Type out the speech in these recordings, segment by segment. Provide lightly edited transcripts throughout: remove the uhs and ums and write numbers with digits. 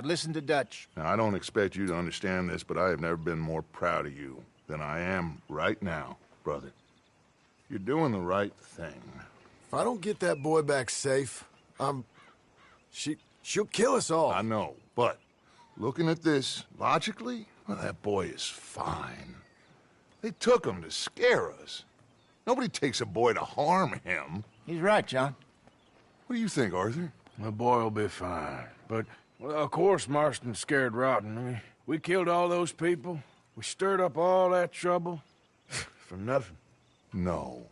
Listen to Dutch. Now, I don't expect you to understand this, but I have never been more proud of you than I am right now, brother. You're doing the right thing. If I don't get that boy back safe, she'll kill us all. I know, but looking at this logically, well, that boy is fine. They took him to scare us. Nobody takes a boy to harm him. He's right, John. What do you think, Arthur? The boy will be fine. But, well, of course Marston's scared rotten. I mean, we killed all those people. We stirred up all that trouble. For nothing. No,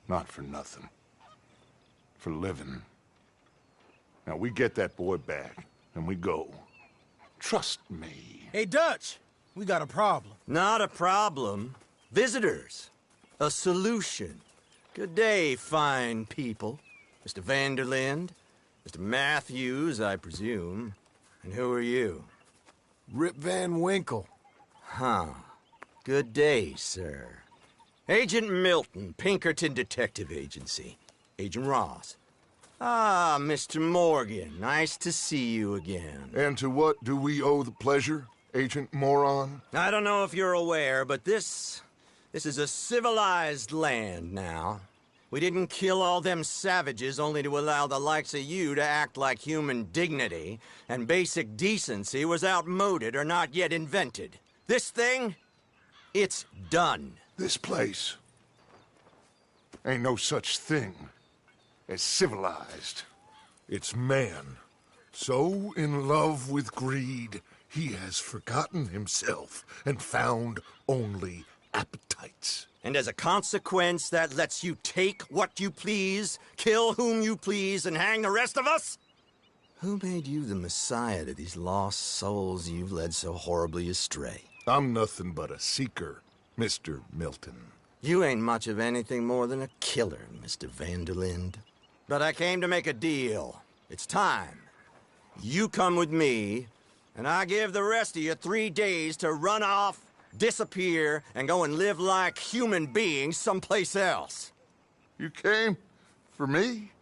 not for nothing. For living. Now, we get that boy back, and we go. Trust me. Hey, Dutch, we got a problem. Not a problem. Visitors. A solution. Good day, fine people. Mr. Vanderlind, Mr. Matthews, I presume. And who are you? Rip Van Winkle. Huh. Good day, sir. Agent Milton, Pinkerton Detective Agency. Agent Ross. Ah, Mr. Morgan, nice to see you again. And to what do we owe the pleasure, Agent Moron? I don't know if you're aware, but this is a civilized land now. We didn't kill all them savages only to allow the likes of you to act like human dignity, and basic decency was outmoded or not yet invented. This thing, it's done. This place ain't no such thing as civilized. It's man, so in love with greed, he has forgotten himself and found only appetites. And as a consequence, that lets you take what you please, kill whom you please, and hang the rest of us? Who made you the messiah to these lost souls you've led so horribly astray? I'm nothing but a seeker, Mr. Milton. You ain't much of anything more than a killer, Mr. Vanderlind. But I came to make a deal. It's time. You come with me, and I give the rest of you 3 days to run off, disappear, and go and live like human beings someplace else. You came for me?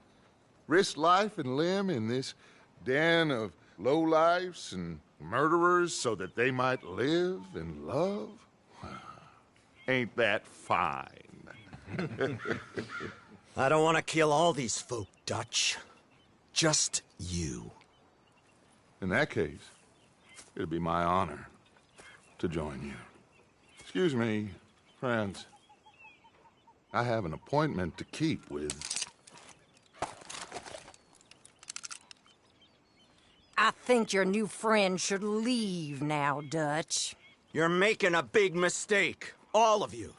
Risk life and limb in this den of lowlifes and murderers so that they might live and love? Ain't that fine? I don't want to kill all these folk, Dutch. Just you. In that case, it'd be my honor to join you. Excuse me, friends. I have an appointment to keep with... I think your new friend should leave now, Dutch. You're making a big mistake. All of you.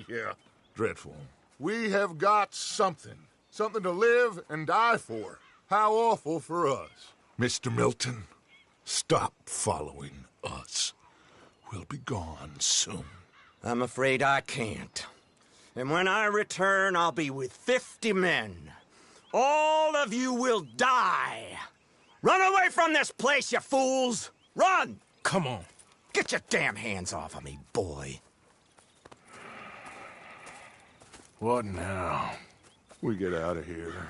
Yeah, dreadful. We have got something. Something to live and die for. How awful for us. Mr. Milton, stop following us. We'll be gone soon. I'm afraid I can't. And when I return, I'll be with 50 men. All of you will die. Run away from this place, you fools! Run! Come on. Get your damn hands off of me, boy. What now? We get out of here.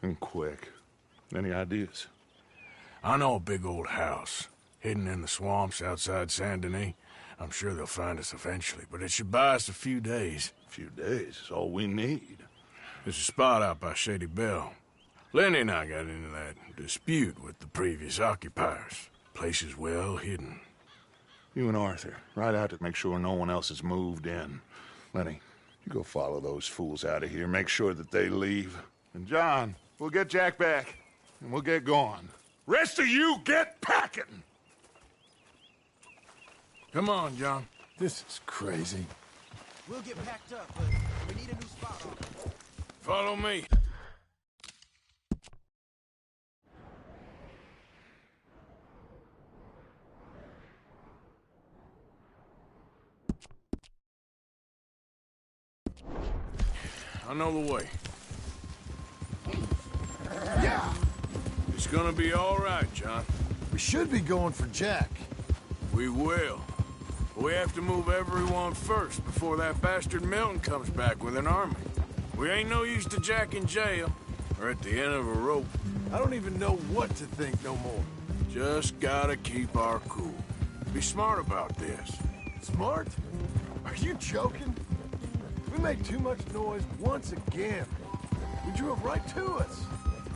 And quick. Any ideas? I know a big old house, hidden in the swamps outside Saint Denis. I'm sure they'll find us eventually, but it should buy us a few days. A few days is all we need. There's a spot out by Shady Bell. Lenny and I got into that dispute with the previous occupiers. Place is well hidden. You and Arthur, ride out to make sure no one else has moved in. Lenny, you go follow those fools out of here. Make sure that they leave. And John, we'll get Jack back, and we'll get going. Rest of you, get packing! Come on, John. This is crazy. We'll get packed up, but we need a new spot. Follow me. I know the way. Yeah! It's gonna be all right, John. We should be going for Jack. We will. We have to move everyone first before that bastard Milton comes back with an army. We ain't no use to Jack in jail, or at the end of a rope. I don't even know what to think no more. Just gotta keep our cool. Be smart about this. Smart? Are you joking? We made too much noise once again. We drove right to us.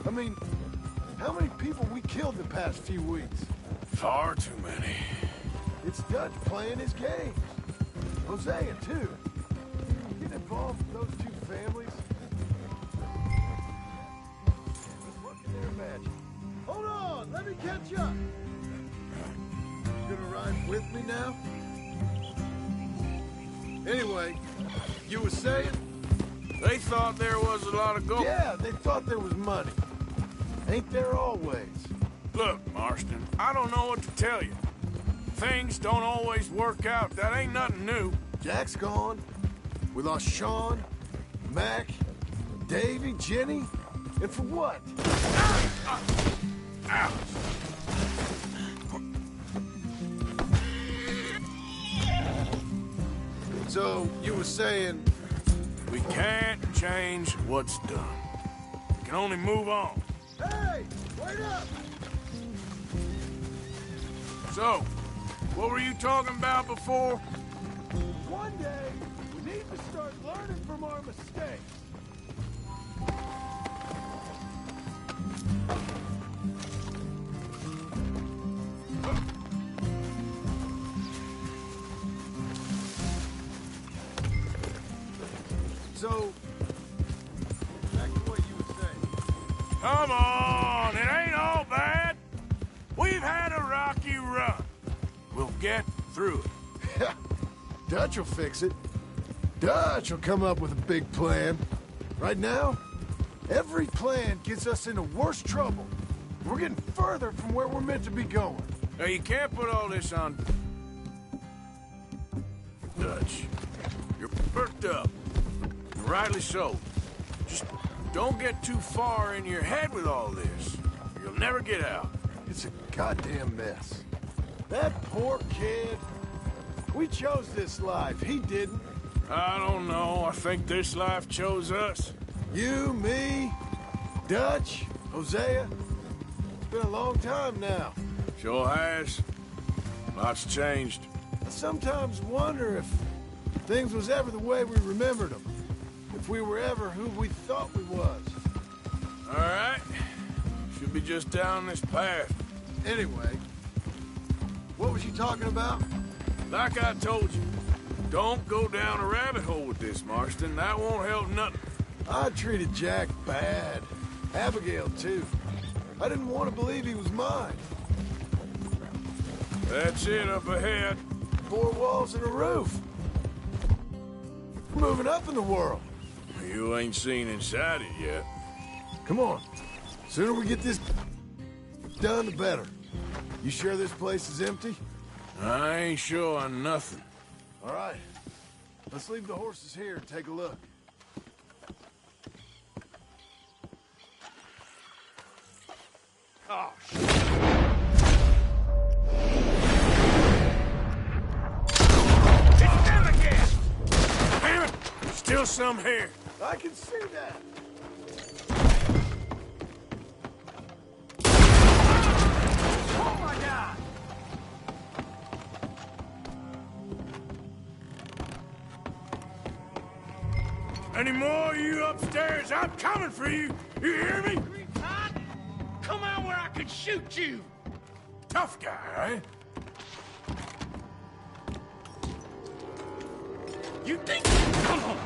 I mean, how many people we killed the past few weeks? Far too many. It's Dutch playing his games. Hosea, too. Getting involved with those two families. It's working their magic. Hold on, let me catch up. You gonna ride with me now? Anyway, you were saying? They thought there was a lot of gold. Yeah, they thought there was money. Ain't there always? Look, Marston, I don't know what to tell you. Things don't always work out. That ain't nothing new. Jack's gone. We lost Sean, Mac, Davy, Jenny. And for what? Ouch. So, you were saying... We can't change what's done. We can only move on. Hey! Wait up! So, what were you talking about before? One day, we need to start learning from our mistakes. So, back to what you were saying. Come on, it ain't all bad. We've had a rocky run. We'll get through it. Dutch will fix it. Dutch will come up with a big plan. Right now, every plan gets us into worse trouble. We're getting further from where we're meant to be going. Now, you can't put all this on Dutch. You're perked up. And rightly so. Just don't get too far in your head with all this. You'll never get out. It's a goddamn mess. That poor kid. We chose this life. He didn't. I don't know. I think this life chose us. You, me, Dutch, Hosea. It's been a long time now. Sure has. Lots changed. I sometimes wonder if things was ever the way we remembered them. If we were ever who we thought we was. All right. Should be just down this path. Anyway, what was you talking about? Like I told you, don't go down a rabbit hole with this, Marston. That won't help nothing. I treated Jack bad. Abigail, too. I didn't want to believe he was mine. That's it up ahead. 4 walls and a roof. We're moving up in the world. You ain't seen inside it yet. Come on. Sooner we get this done, the better. You sure this place is empty? I ain't sure on nothing. All right. Let's leave the horses here and take a look. Oh, it's them again! Damn it! Still some here. I can see that. Oh my God! Any more of you upstairs? I'm coming for you. You hear me? Come out where I can shoot you! Tough guy, eh? You think? Come on!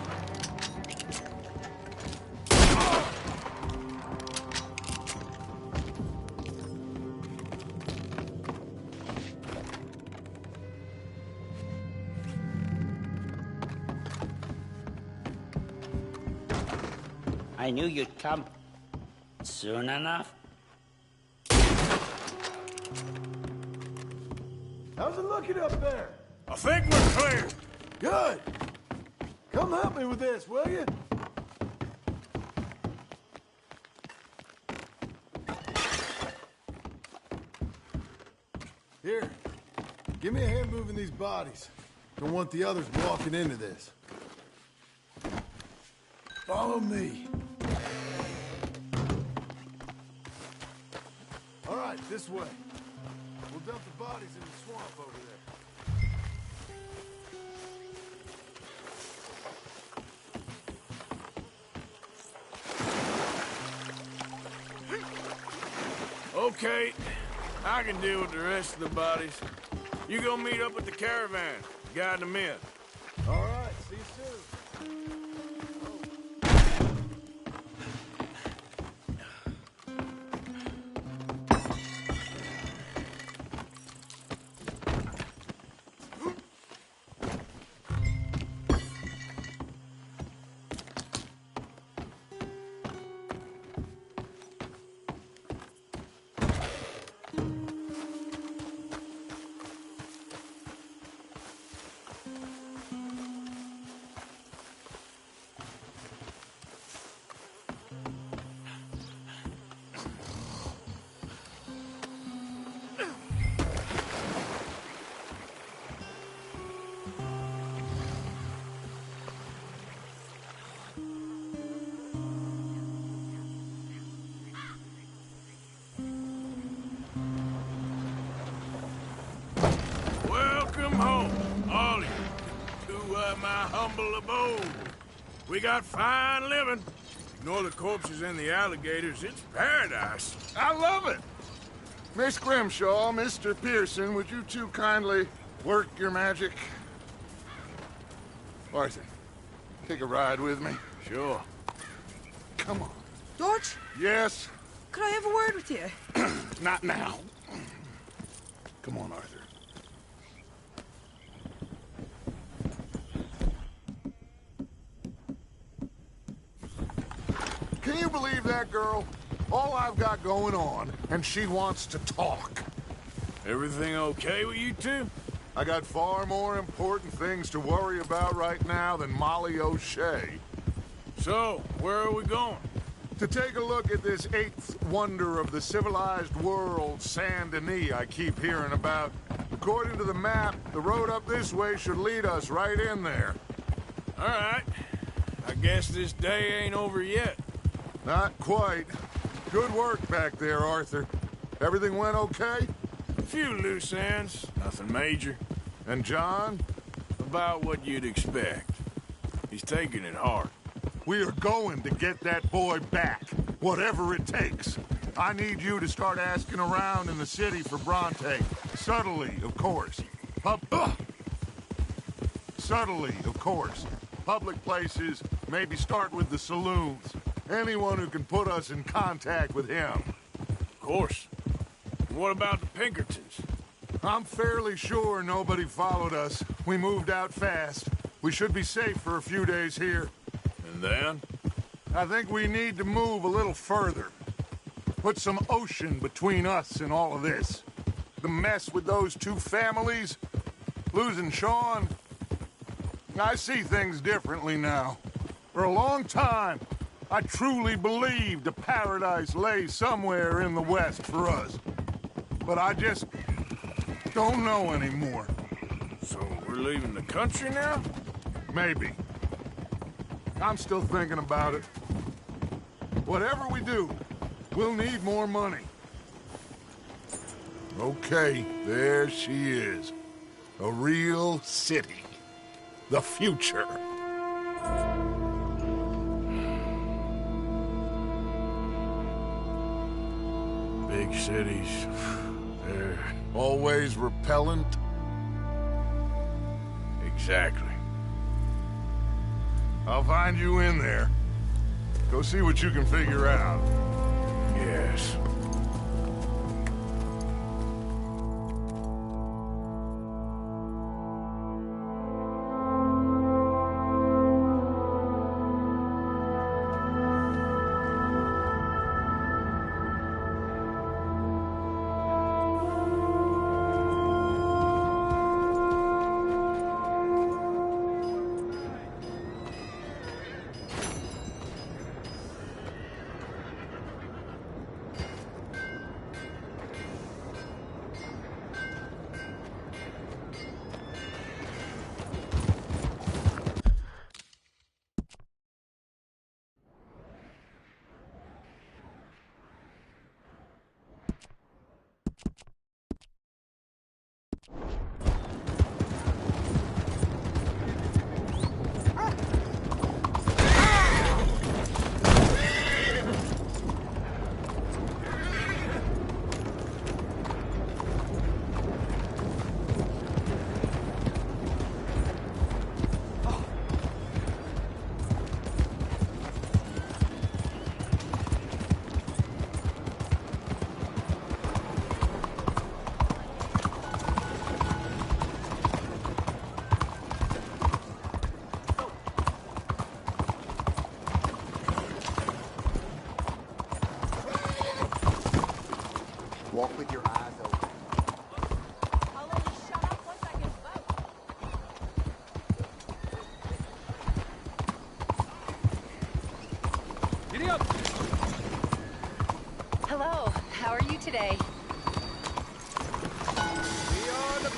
I knew you'd come soon enough. How's it looking up there? I think we're clear. Good. Come help me with this, will you? Here. Give me a hand moving these bodies. Don't want the others walking into this. Follow me. This way. We'll dump the bodies in the swamp over there. Okay, I can deal with the rest of the bodies. You go meet up with the caravan, guide them in. All right, see you soon. Welcome home, all of you, to my humble abode. We got fine living. Ignore the corpses and the alligators. It's paradise. I love it! Miss Grimshaw, Mr. Pearson, would you two kindly work your magic? Arthur, take a ride with me. Sure. Come on. George, Yes? could I have a word with you? Not now. Come on, Arthur. Can you believe that girl? All I've got going on, and she wants to talk. Everything okay with you two? I got far more important things to worry about right now than Molly O'Shea. So, where are we going? To take a look at this eighth wonder of the civilized world, Saint Denis, I keep hearing about. According to the map, the road up this way should lead us right in there. All right. I guess this day ain't over yet. Not quite. Good work back there, Arthur. Everything went okay? A few loose ends, nothing major. And John? About what you'd expect. He's taking it hard. We are going to get that boy back, whatever it takes. I need you to start asking around in the city for Bronte. Subtly, of course. Subtly, of course. Public places, maybe start with the saloons. Anyone who can put us in contact with him. Of course. What about the Pinkertons? I'm fairly sure nobody followed us. We moved out fast. We should be safe for a few days here. And then? I think we need to move a little further. Put some ocean between us and all of this. The mess with those two families, losing Sean. I see things differently now. For a long time, I truly believed a paradise lay somewhere in the West for us. But I just don't know anymore. So we're leaving the country now? Maybe. I'm still thinking about it. Whatever we do, we'll need more money. Okay, there she is. A real city. The future. Big cities. They're... Always repellent. Exactly. I'll find you in there. Go see what you can figure out. Yes. Walk with your eyes open. I'll let you shut up once I can vote. Giddy up! Hello, how are you today?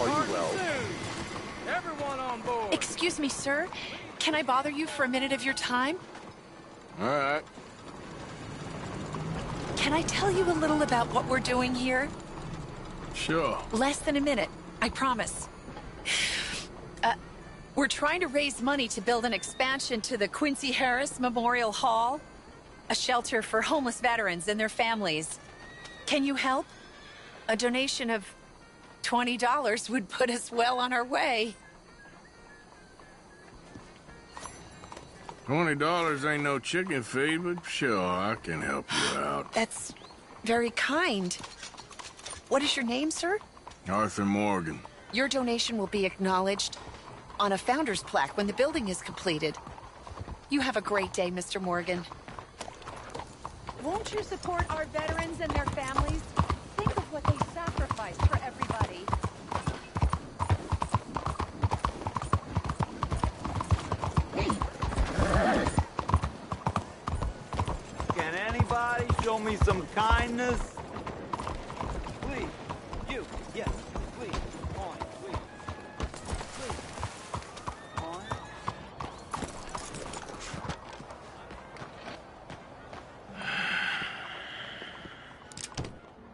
Are you well? Everyone on board. Excuse me, sir. Can I bother you for a minute of your time? All right. Can I tell you a little about what we're doing here? Sure. Less than a minute, I promise. We're trying to raise money to build an expansion to the Quincy Harris Memorial Hall, a shelter for homeless veterans and their families. Can you help? A donation of $20 would put us well on our way. $20 ain't no chicken feed, but sure, I can help you out. That's very kind. What is your name, sir? Arthur Morgan. Your donation will be acknowledged on a founder's plaque when the building is completed. You have a great day, Mr. Morgan. Won't you support our veterans and their families? Think of what they sacrificed for everybody. Can anybody show me some kindness? Please. You. Yes. Please. On. Please. Please. On.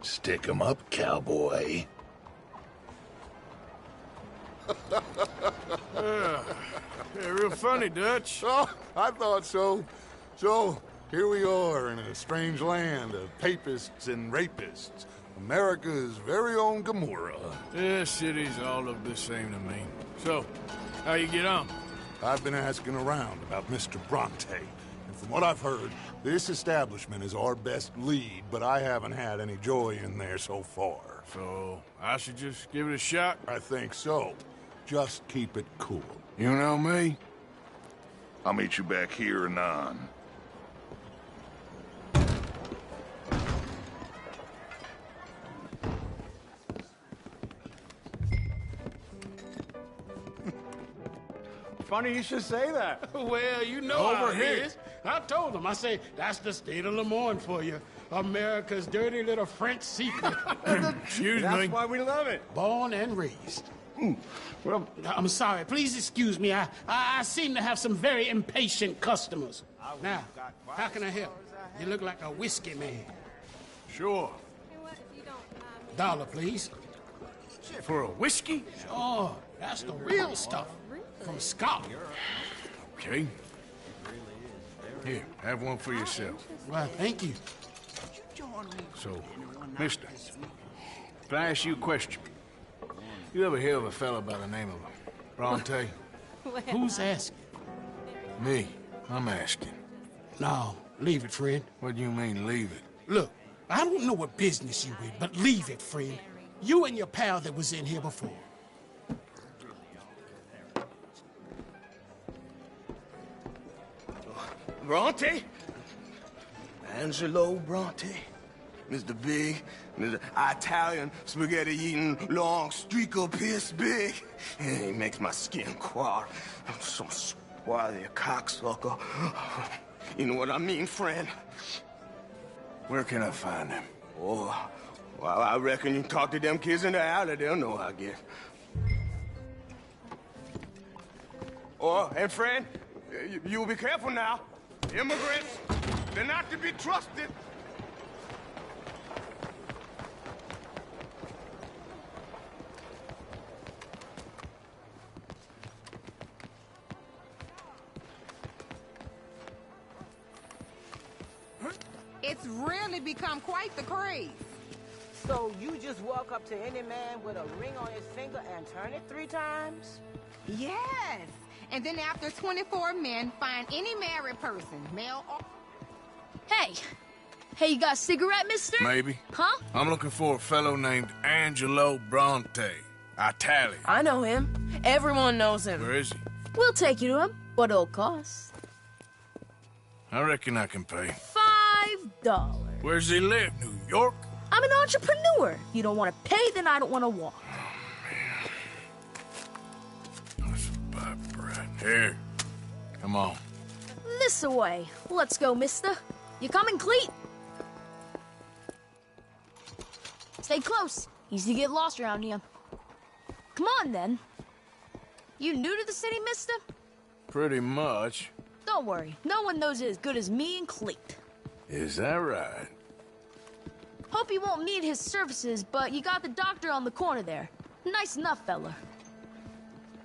Stick 'em up, cowboy. Yeah, real funny, Dutch. Oh, I thought so. So, here we are in a strange land of papists and rapists. America's very own Gomorrah. Yeah, cities all look the same to me. So, how you get on? I've been asking around about Mr. Bronte, and from what I've heard, this establishment is our best lead, but I haven't had any joy in there so far. So, I should just give it a shot? I think so. Just keep it cool. You know me? I'll meet you back here anon. Funny you should say that. Well, you know Over how it here. is. I told him. I say, that's the state of Lemoyne for you. America's dirty little French secret. Excuse me. That's why we love it. Born and raised. Well, I'm sorry. Please excuse me. I seem to have some very impatient customers. Now, how can I help? You look like a whiskey man. Sure. $1, please. For a whiskey? Sure. That's the real stuff. From Scotland. Okay. Here, have one for yourself. Well, thank you. So, mister, can I ask you a question? You ever hear of a fella by the name of Bronte? Who's asking? Me. I'm asking. No, leave it, friend. What do you mean, leave it? Look, I don't know what business you in, but leave it, friend. You and your pal that was in here before. Bronte? Angelo Bronte? Mr. Big, Mr. Italian spaghetti-eating, long streaker piss big. He makes my skin crawl. I'm so swarthy, a cocksucker. You know what I mean, friend? Where can I find him? Oh, well, I reckon you talk to them kids in the alley, they'll know, I guess. Oh, and friend, you'll be careful now. Immigrants, they're not to be trusted. It's really become quite the craze. So you just walk up to any man with a ring on his finger and turn it 3 times? Yes. And then after 24 men, find any married person, male or... Hey. Hey, you got a cigarette, mister? Maybe. Huh? I'm looking for a fellow named Angelo Bronte. Italian. I know him. Everyone knows him. Where is he? We'll take you to him. What it'll cost? I reckon I can pay. $5. Where's he live? New York? I'm an entrepreneur. You don't want to pay, then I don't want to walk. That's about right. Here. Come on. This way. Let's go, mister. You coming, Cleet? Stay close. Easy to get lost around here. Come on, then. You new to the city, mister? Pretty much. Don't worry. No one knows it as good as me and Cleet. Is that right? Hope you won't need his services, but you got the doctor on the corner there. Nice enough, fella.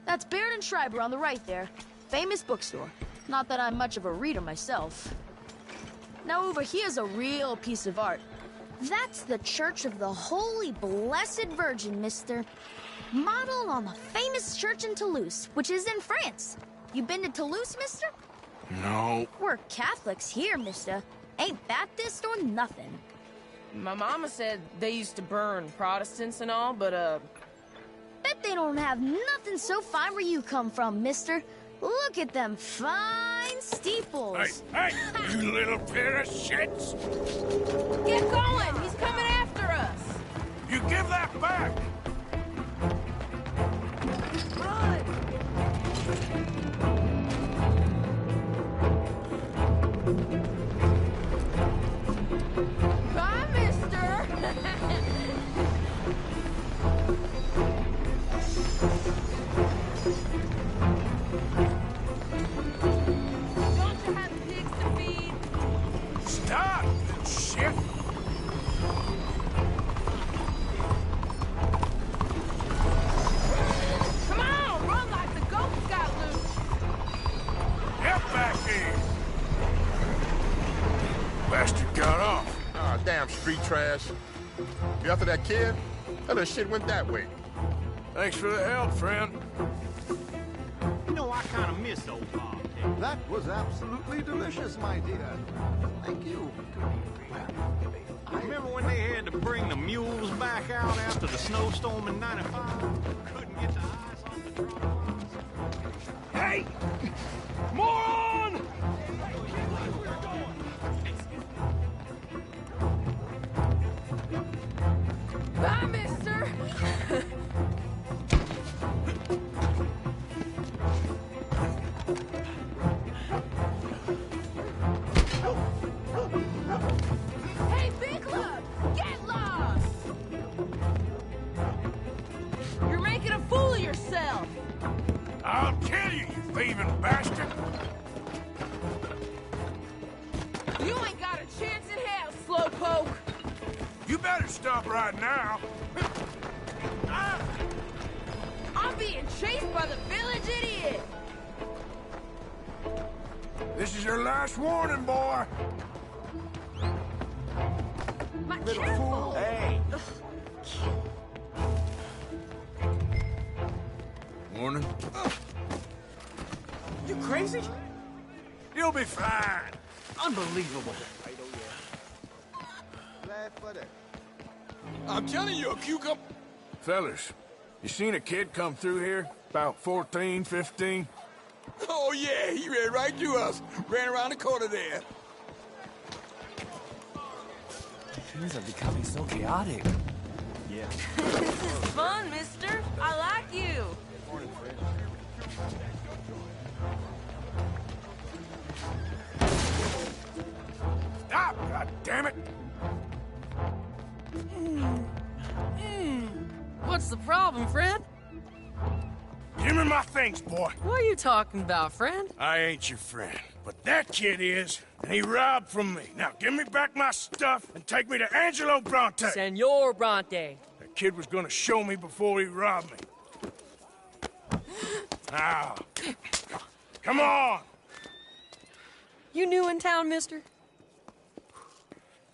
That's Baird and Schreiber on the right there. Famous bookstore. Not that I'm much of a reader myself. Now over here's a real piece of art. That's the Church of the Holy Blessed Virgin, mister. Modeled on the famous church in Toulouse, which is in France. You been to Toulouse, mister? No. We're Catholics here, mister. Ain't Baptist or nothing. My mama said they used to burn Protestants and all, but, Bet they don't have nothing so fine where you come from, mister. Look at them fine steeples. Hey, you little pair of shits! Get going! He's coming after us! You give that back! Run! Bye, mister! Don't you have pigs to feed? Stop, shit! Come on, run like the goats got loose! Get back here! Bastard got off. Ah, damn street trash. You after that kid? That little shit went that way. Thanks for the help, friend. You know, I kind of miss old Bob. That was absolutely delicious, my dear. Thank you. I remember when they had to bring the mules back out after the snowstorm in '95? Couldn't get the ice on the trolleys. Hey! Moron! Bye, mister! Hey, Big Lug! Get lost! You're making a fool of yourself! I'll kill you, you thieving bastard! You ain't got a chance in hell, slowpoke! You better stop right now. I'm being chased by the village idiot! This is your last warning, boy. My careful! Hey! Warning? You crazy? You'll be fine. Unbelievable. Glad for that. I'm telling you, a cucumber. Fellas, you seen a kid come through here? About 14, 15? Oh, yeah, he ran right through us. Ran around the corner there. Things are becoming so chaotic. Yeah. This is fun, mister. I like you. Morning, friend. Stop, goddammit! What's the problem, friend? Give me my things, boy. What are you talking about, friend? I ain't your friend, but that kid is, and he robbed from me. Now give me back my stuff and take me to Angelo Bronte. Senor Bronte. That kid was gonna show me before he robbed me. Now, come on. You new in town, mister?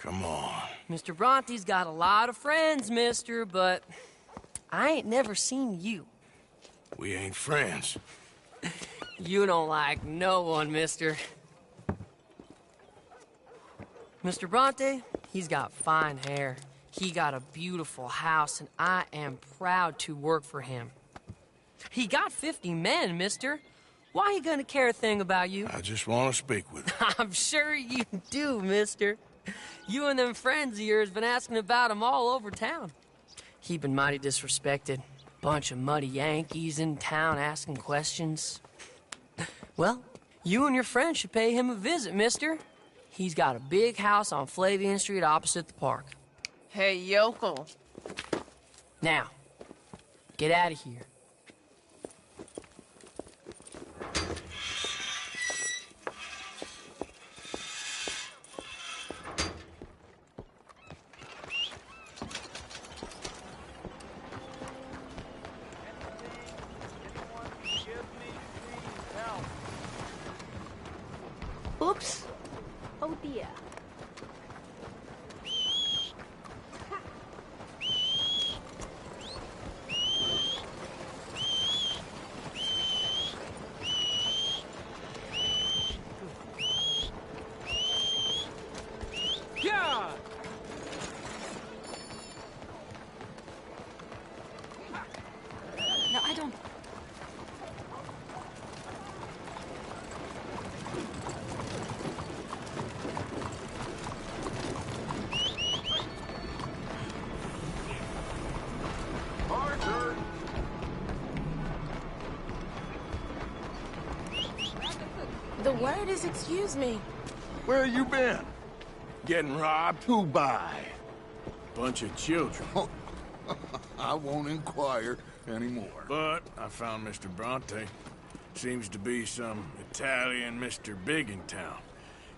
Come on. Mr. Bronte's got a lot of friends, mister, but I ain't never seen you. We ain't friends. You don't like no one, mister. Mr. Bronte, he's got fine hair. He got a beautiful house, and I am proud to work for him. He got 50 men, mister. Why he gonna care a thing about you? I just want to speak with him. I'm sure you do, mister. You and them friends of yours been asking about him all over town. He been mighty disrespected. Bunch of muddy Yankees in town asking questions. Well, you and your friend should pay him a visit, mister. He's got a big house on Flavian Street opposite the park. Hey, yokel. Now, get out of here. Oops. Oh dear. Yeah! No, I don't... Arthur! The word is excuse me. Where you been? Getting robbed? Who by? Bunch of children. I won't inquire anymore. But I found Mr. Bronte. Seems to be some Italian Mr. Big in town.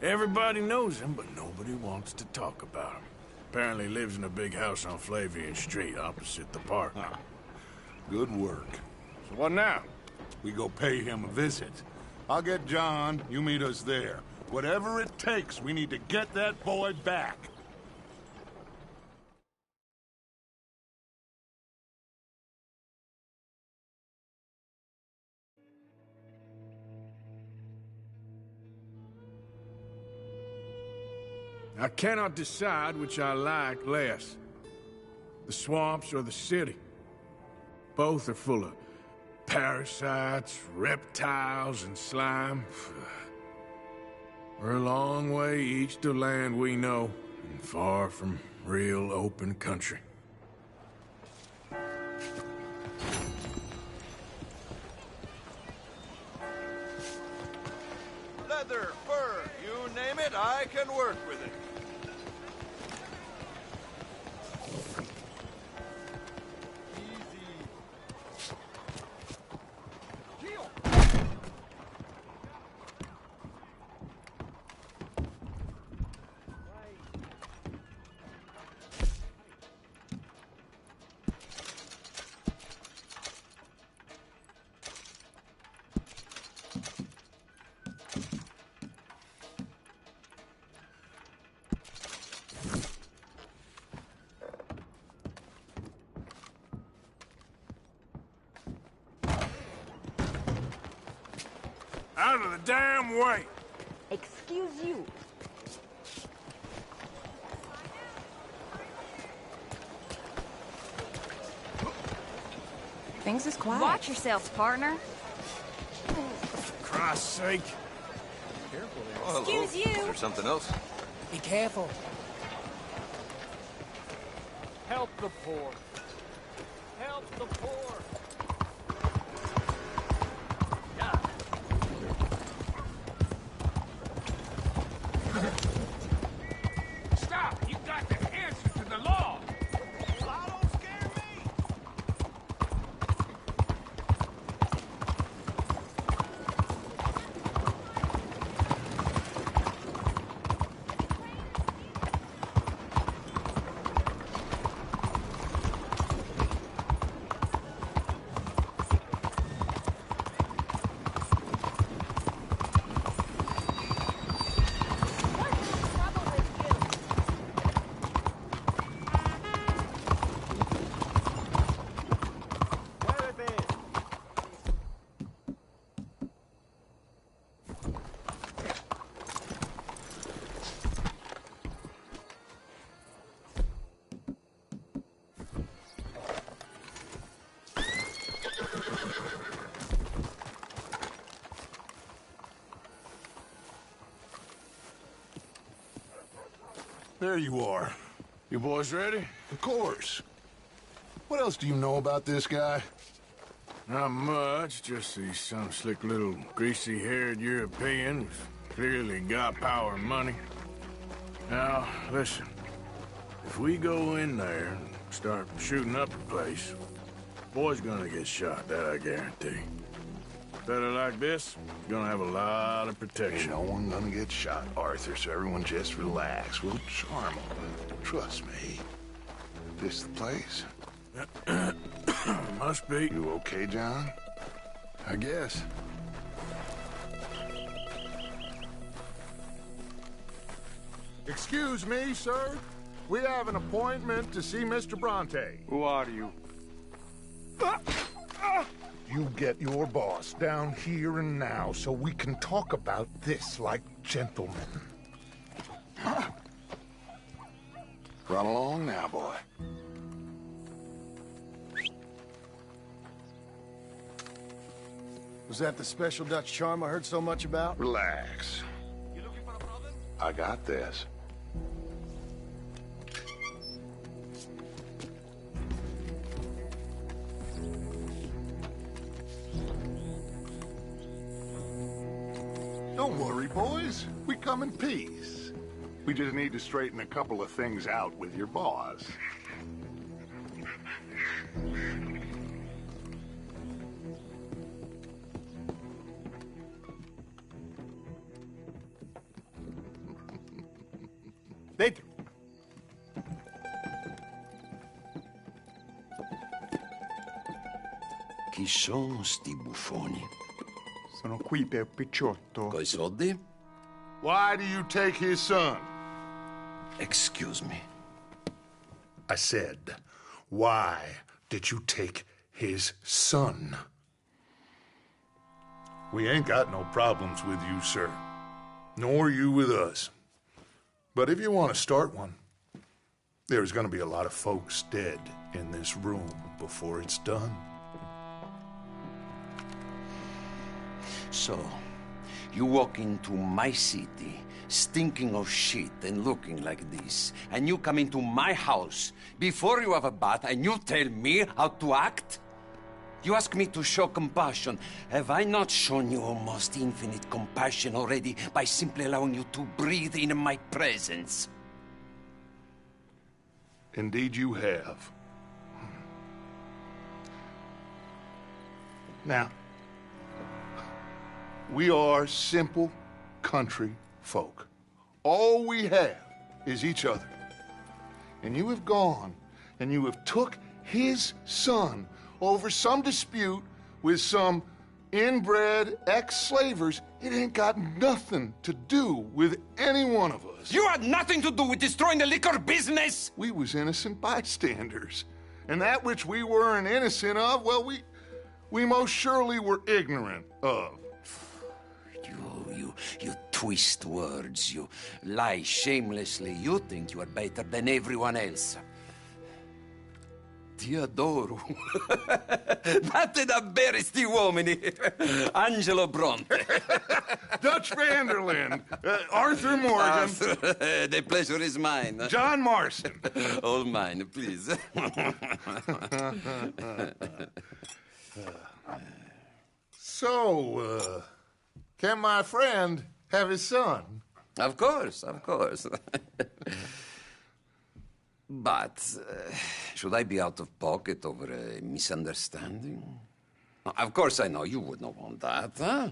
Everybody knows him, but nobody wants to talk about him. Apparently lives in a big house on Flavian Street opposite the park. Good work. So what now? We go pay him a visit. I'll get John, you meet us there. Whatever it takes, we need to get that boy back. I cannot decide which I like less. The swamps or the city. Both are full of parasites, reptiles, and slime. We're a long way east of land we know, and far from real open country. Leather, fur, you name it, I can work with it. Out of the damn way! Excuse you. Things is quiet. Watch yourselves, partner. For Christ's sake. Careful there. Oh, excuse you. Is there something else? Be careful. Help the poor. Help the poor. Stop! You got the answer to the law! Law don't scare me! there you are. You boys ready? Of course. What else do you know about this guy? Not much, just he's some slick little greasy-haired European who's clearly got power and money. Now, listen. If we go in there and start shooting up the place, boy's gonna get shot, that I guarantee. Better like this, gonna have a lot of protection. Ain't no one gonna get shot, Arthur, so everyone just relax. We'll charm them. Trust me. This the place? Must be. You okay, John? I guess. Excuse me, sir. We have an appointment to see Mr. Bronte. Who are you? You get your boss down here and now so we can talk about this like gentlemen. Run along now, boy. Was that the special Dutch charm I heard so much about? Relax. I got this. Don't worry, boys. We come in peace. We just need to straighten a couple of things out with your boss. Dentro. Chi sono sti buffoni? Sono qui per Picciotto. Coi soldi? Why do you take his son? Excuse me. I said, why did you take his son? We ain't got no problems with you, sir. Nor you with us. But if you want to start one, there's going to be a lot of folks dead in this room before it's done. So, you walk into my city, stinking of shit and looking like this, and you come into my house before you have a bath and you tell me how to act? You ask me to show compassion. Have I not shown you almost infinite compassion already by simply allowing you to breathe in my presence? Indeed you have. Now, we are simple country folk. All we have is each other. And you have gone and you have took his son over some dispute with some inbred ex-slavers. It ain't got nothing to do with any one of us. You had nothing to do with destroying the liquor business! We was innocent bystanders. And that which we weren't innocent of, well, we most surely were ignorant of. You twist words, you lie shamelessly. You think you are better than everyone else. Ti adoro. Date davvero sti uomini. Angelo Bronte. Dutch Vanderlyn. Arthur Morgan. Arthur, the pleasure is mine. John Marston. All mine, please. So, can my friend have his son? Of course, of course. But, should I be out of pocket over a misunderstanding? Of course I know you would not want that, huh?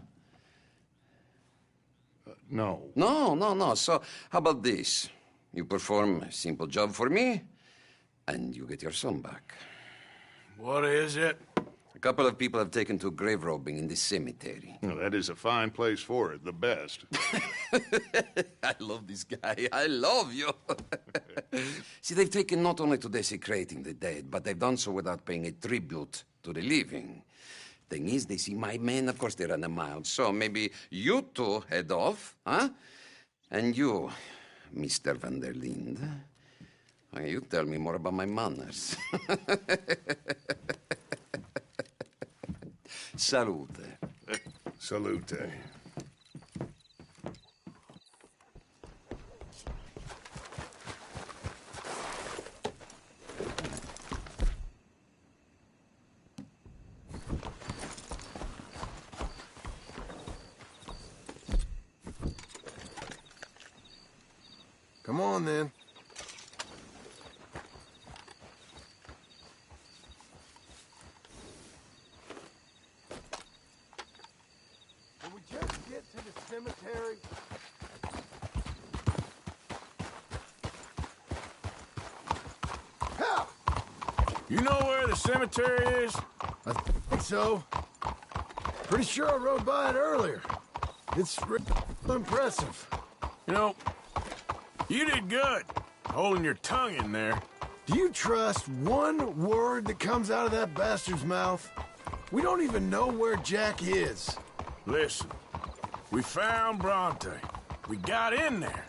No. No. So, how about this? You perform a simple job for me, and you get your son back. What is it? A couple of people have taken to grave robbing in this cemetery. Well, that is a fine place for it, the best. I love this guy. I love you. See, they've taken not only to desecrating the dead, but they've done so without paying a tribute to the living. Thing is, they see my men, of course they run a mile. So maybe you two head off, huh? And you, Mr. Van der Linde, you tell me more about my manners. Salute. Salute. on, then. Can we just get to the cemetery? Help! You know where the cemetery is? I think so. Pretty sure I rode by it earlier. It's impressive. You know, you did good, holding your tongue in there. Do you trust one word that comes out of that bastard's mouth? We don't even know where Jack is. Listen, we found Bronte. We got in there.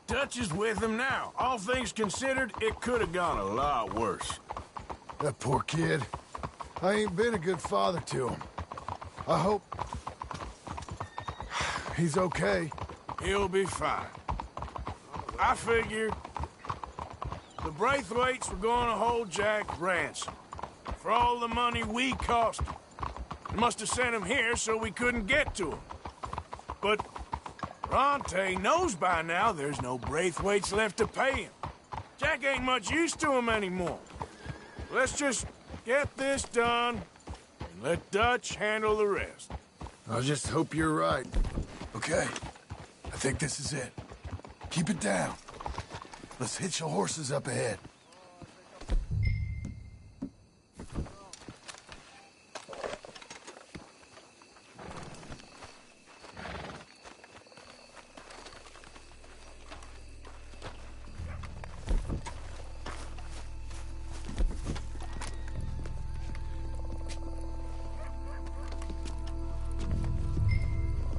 Dutch is with him now. All things considered, it could have gone a lot worse. That poor kid. I ain't been a good father to him. I hope he's okay. He'll be fine. I figured the Braithwaites were going to hold Jack ransom for all the money we cost him. They must have sent him here so we couldn't get to him. But Bronte knows by now there's no Braithwaites left to pay him. Jack ain't much use to him anymore. Let's just get this done and let Dutch handle the rest. I just hope you're right. Okay, I think this is it. Keep it down. Let's hitch the horses up ahead.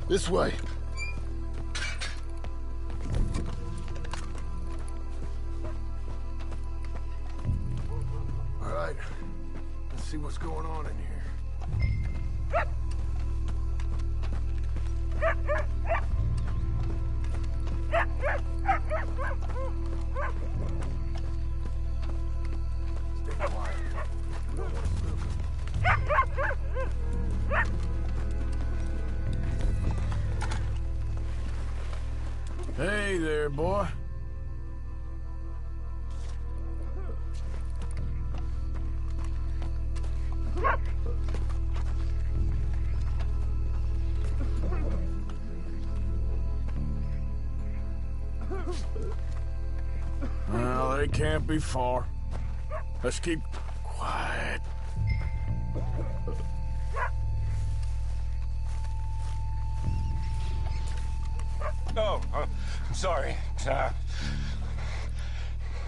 This way. All right. Let's see what's going on in here. Stay quiet. We don't want to spook them. Hey there, boy. Well, they can't be far. Let's keep quiet. Oh, I'm sorry. I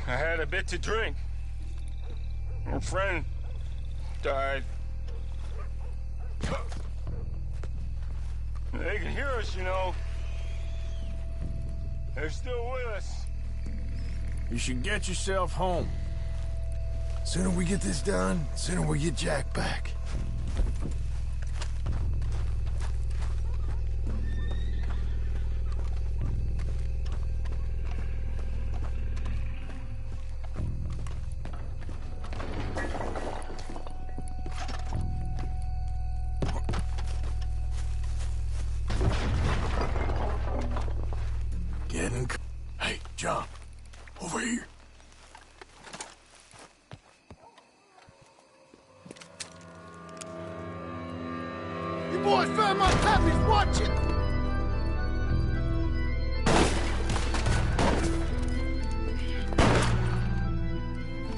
had a bit to drink. A friend died. They can hear us, you know. They're still with us. You should get yourself home. Sooner we get this done, sooner we get Jack back. Hey, John, over here. You boys found my pappy's watching!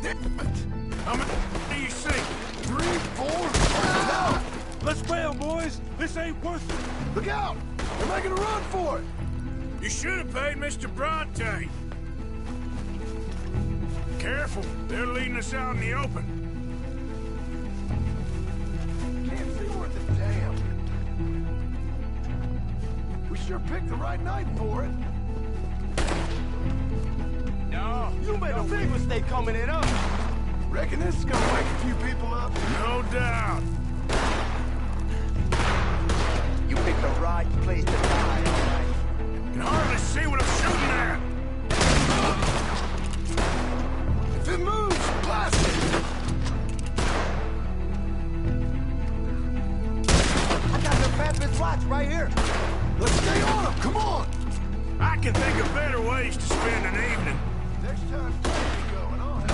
Damn it! How many do you see? 3, 4, 5. Let's bail, boys. This ain't worth it. Look out! They're making a run for it! You should have paid Mr. Bronte. Careful, they're leading us out in the open. Can't see worth a damn. We sure picked the right night for it. No, you made a big mistake coming in up. Reckon this is gonna wake a few people up. No doubt. You picked the right place to die, all right? Can hardly see what I'm shooting at. If it moves, blast it! I got the Pappy's watch right here. Let's stay on them, come on! I can think of better ways to spend an evening. Next time you go, and I'll have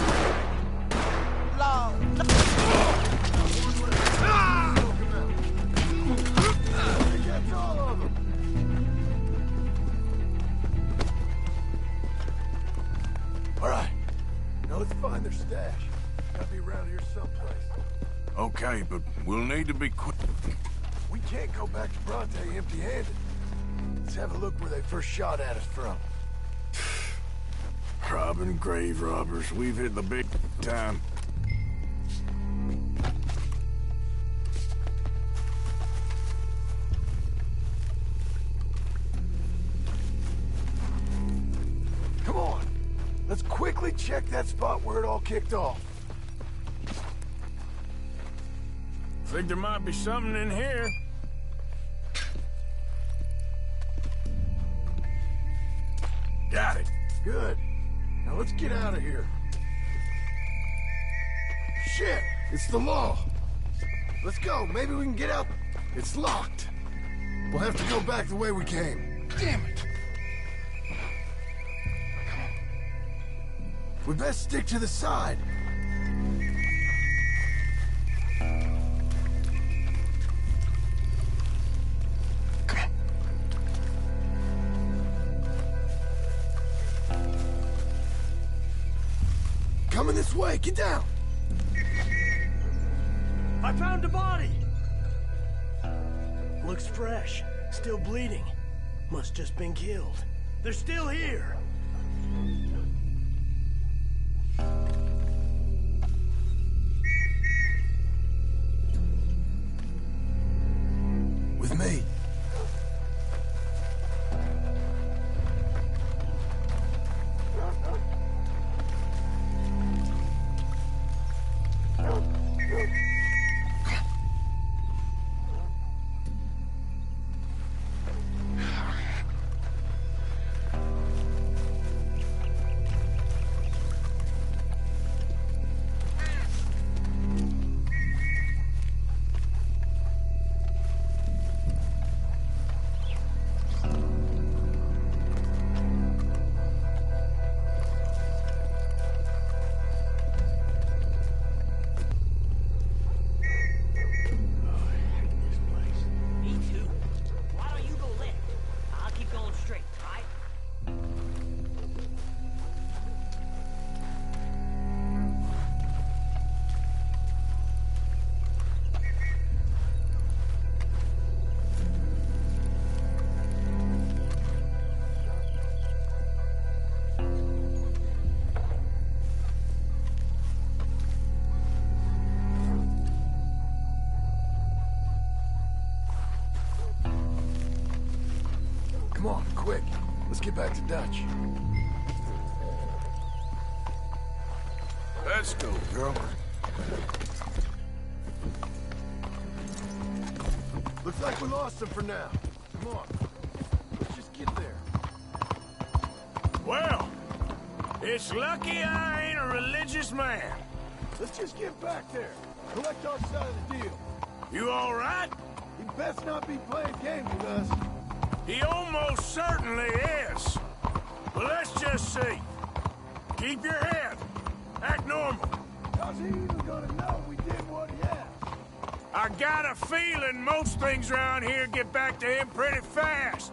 That's all of them. All right. Now let's find their stash. Gotta be around here someplace. Okay, but we'll need to be quick. We can't go back to Bronte empty-handed. Let's have a look where they first shot at us from. Robbing grave robbers. We've hit the big time. Come on. Let's quickly check that spot where it all kicked off. Think there might be something in here. Got it. Good. Now let's get out of here. Shit! It's the law. Let's go. Maybe we can get out. It's locked. We'll have to go back the way we came. Damn it. Come on. We best stick to the side. Coming this way, get down! I found a body! Looks fresh, still bleeding. Must just been killed. They're still here! With me. Come on, quick. Let's get back to Dutch. Let's go, girl. Looks like we lost him for now. Come on. Let's just get there. Well, it's lucky I ain't a religious man. Let's just get back there. Collect our side of the deal. You all right? He best not be playing games with us. He almost certainly is. But let's just see. Keep your head. Act normal. How's he even gonna know we did what he asked? I got a feeling most things around here get back to him pretty fast.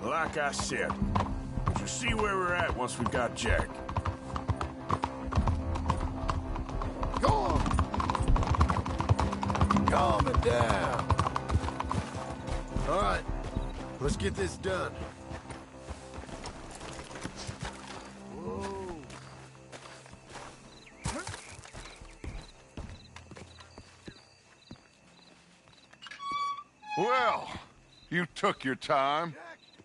Like I said, you'll see where we're at once we got Jack. Go on! Calm it down. All right, let's get this done. Well, you took your time.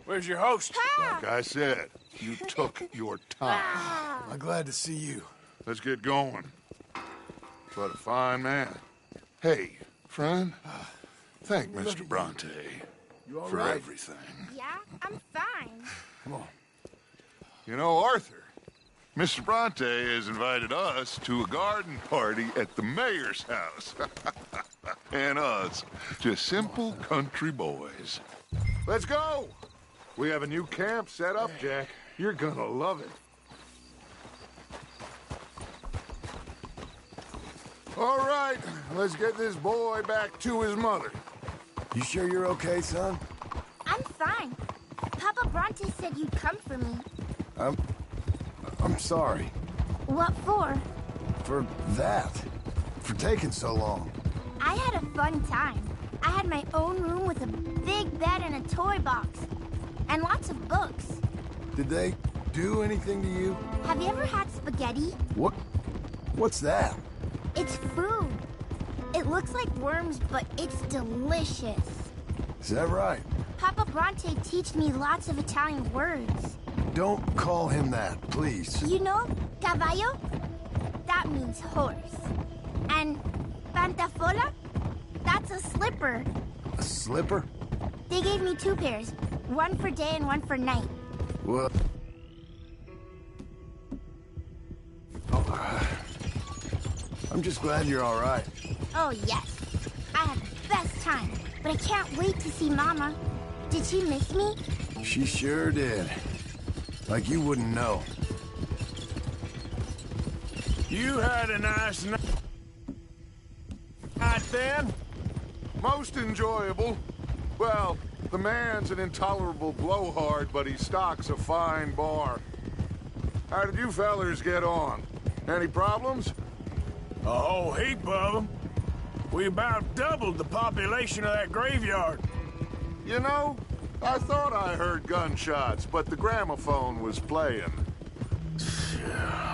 Where's your host? Like I said, you took your time. I'm glad to see you. Let's get going. What a fine man. Hey, friend, thank Mr. Bronte for right? everything. Yeah, I'm fine. Come on. You know, Arthur, Mr. Bronte has invited us to a garden party at the mayor's house. And us, just simple country boys. Let's go! We have a new camp set up, Jack. You're gonna love it. All right, let's get this boy back to his mother. You sure you're okay, son? I'm fine. Papa Bronte said you'd come for me. I'm sorry. What for? For that. For taking so long. I had a fun time. I had my own room with a big bed and a toy box. And lots of books. Did they do anything to you? Have you ever had spaghetti? What's that? It's food. It looks like worms, but it's delicious. Is that right? Papa Bronte teach me lots of Italian words. Don't call him that, please. You know, caballo? That means horse. And pantafola? That's a slipper. A slipper? They gave me 2 pairs. One for day and one for night. What? I'm just glad you're all right. Oh, yes. I had the best time. But I can't wait to see Mama. Did she miss me? She sure did. Like you wouldn't know. You had a nice night then? Most enjoyable. Well, the man's an intolerable blowhard, but he stocks a fine bar. How did you fellers get on? Any problems? A whole heap of them. We about doubled the population of that graveyard. You know, I thought I heard gunshots, but the gramophone was playing.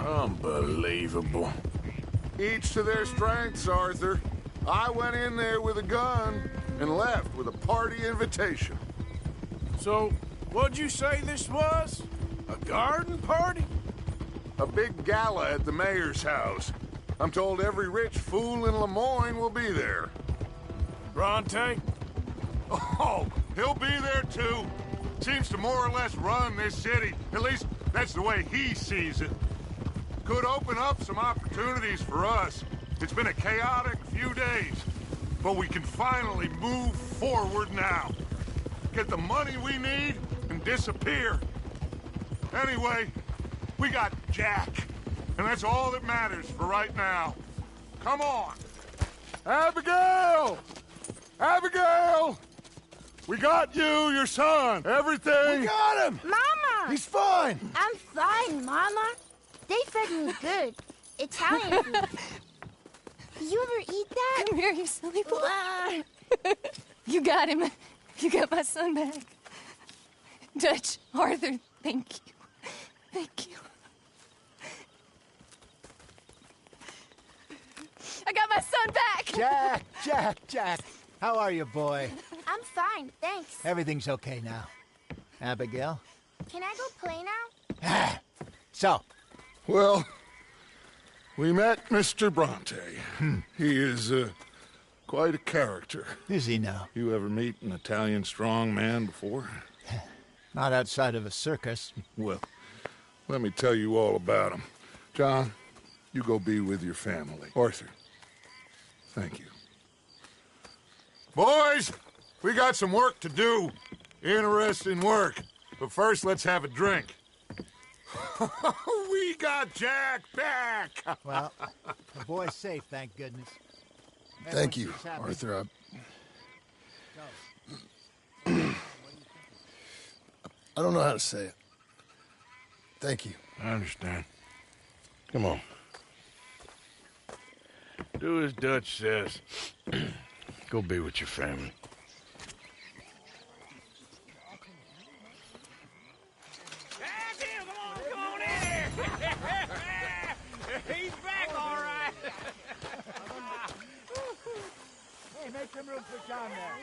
Unbelievable. Each to their strengths, Arthur. I went in there with a gun and left with a party invitation. So, what'd you say this was? A garden party? A big gala at the mayor's house. I'm told every rich fool in Lemoyne will be there. Bronte? Oh, he'll be there too. Seems to more or less run this city. At least, that's the way he sees it. Could open up some opportunities for us. It's been a chaotic few days, but we can finally move forward now. Get the money we need and disappear. Anyway, we got Jack, and that's all that matters for right now. Come on. Abigail! Abigail! We got you, your son, everything. We got him! Mama! He's fine! I'm fine, Mama. They fed me good. Italian food. Did you ever eat that? Come here, you silly boy. You got him. You got my son back. Dutch, Arthur, thank you. Thank you. I got my son back! Jack. How are you, boy? I'm fine, thanks. Everything's okay now. Abigail? Can I go play now? So? Well, we met Mr. Bronte. He is quite a character. Is he now? You ever meet an Italian strong man before? Not outside of a circus. Well, let me tell you all about him. John, you go be with your family. Arthur, thank you. Boys, we got some work to do. Interesting work. But first, let's have a drink. We got Jack back! Well, the boy's safe, thank goodness. Thank you, Arthur. I don't know how to say it. Thank you. I understand. Come on. Do as Dutch says. Go be with your family. He's back, all right. Hey, make some room for John there.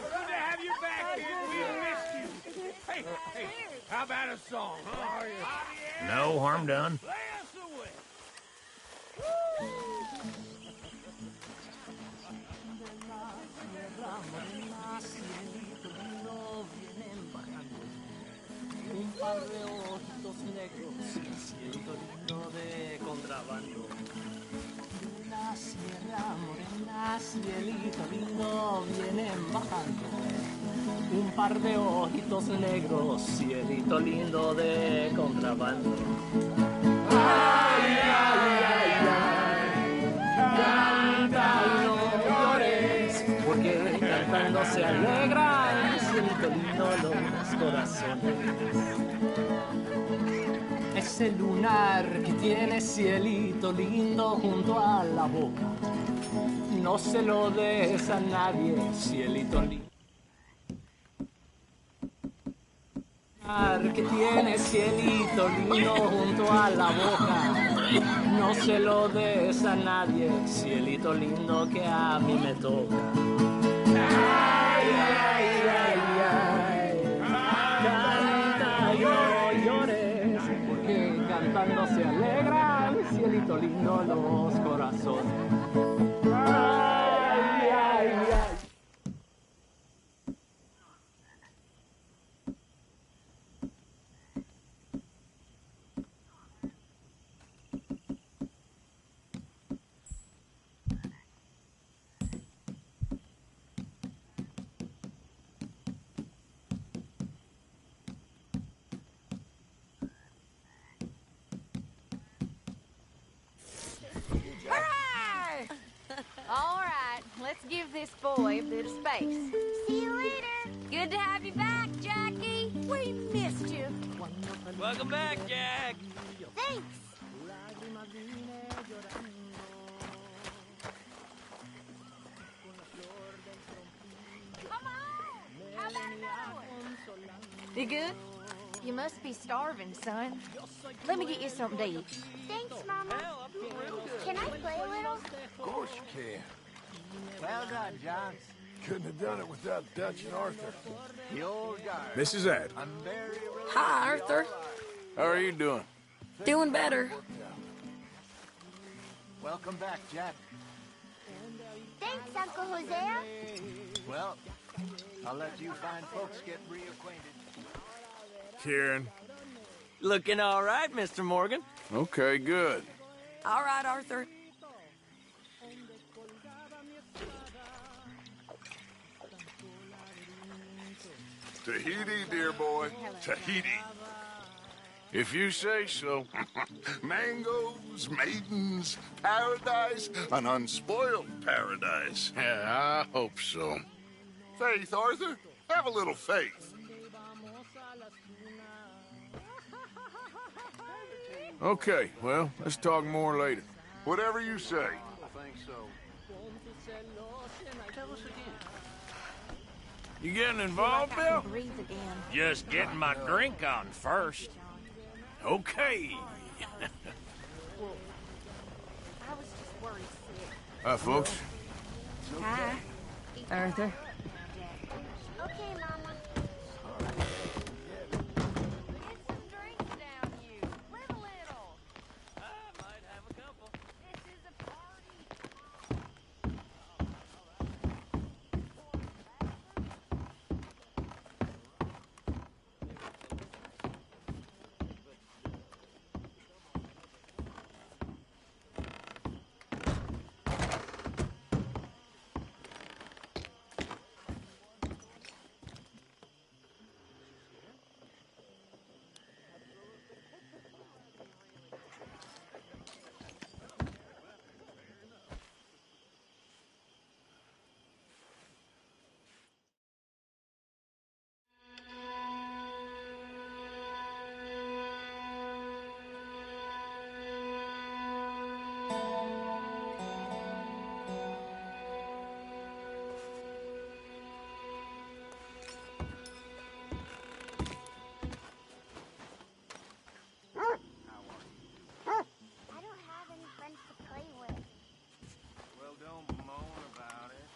Good to have you back, kid. We missed you. Hey, how about a song, huh? No harm done. Play us away. par de ojitos negros, cielito lindo de contrabando. Una sierra morena, cielito lindo, vienen bajando. Un par de ojitos negros, cielito lindo de contrabando. Ay, ay, ay, ay, canta y no llores, porque cantando se alegran, cielito lindo los corazones. Ese lunar que tiene cielito lindo junto a la boca, no se lo des a nadie, cielito lindo. Que tiene cielito lindo junto a la boca, no se lo des a nadie, cielito lindo que a mí me toca. Ay, ay, ay, ay, canta y no llores, porque cantando se alegran, cielito lindo los corazones. Ay, ay, ay. Hooray! All right, let's give this boy a bit of space. See you later. Good to have you back, Jackie. We missed you. Welcome back, Jack. Thanks. Come on! How about another one? You good? You must be starving, son. Let me get you something to eat. Thanks, Mama. Can I play a little? Of course you can. Well done, John. Couldn't have done it without Dutch and Arthur. The old guard. Mrs. Ed. I'm very Hi, Arthur. How are you doing? Doing better. Welcome back, Jack. Thanks, Uncle Hosea. Well, I'll let you fine folks get reacquainted. Kieran. Looking all right, Mr. Morgan. Okay, good. All right, Arthur. Tahiti, dear boy. Tahiti. If you say so. Mangoes, maidens, paradise, an unspoiled paradise. Yeah, I hope so. Faith, Arthur. Have a little faith. Okay, well, let's talk more later. Whatever you say. I think so. Tell us again. You getting involved, Bill? Breathe again. Just getting my drink on first. Okay. I was just worried sick. Hi, folks. Hi, Arthur. Okay, Mama. Get some drinks down, you. Live a little. I might have a couple. This is a party. I don't have any friends to play with. Well, don't moan about it.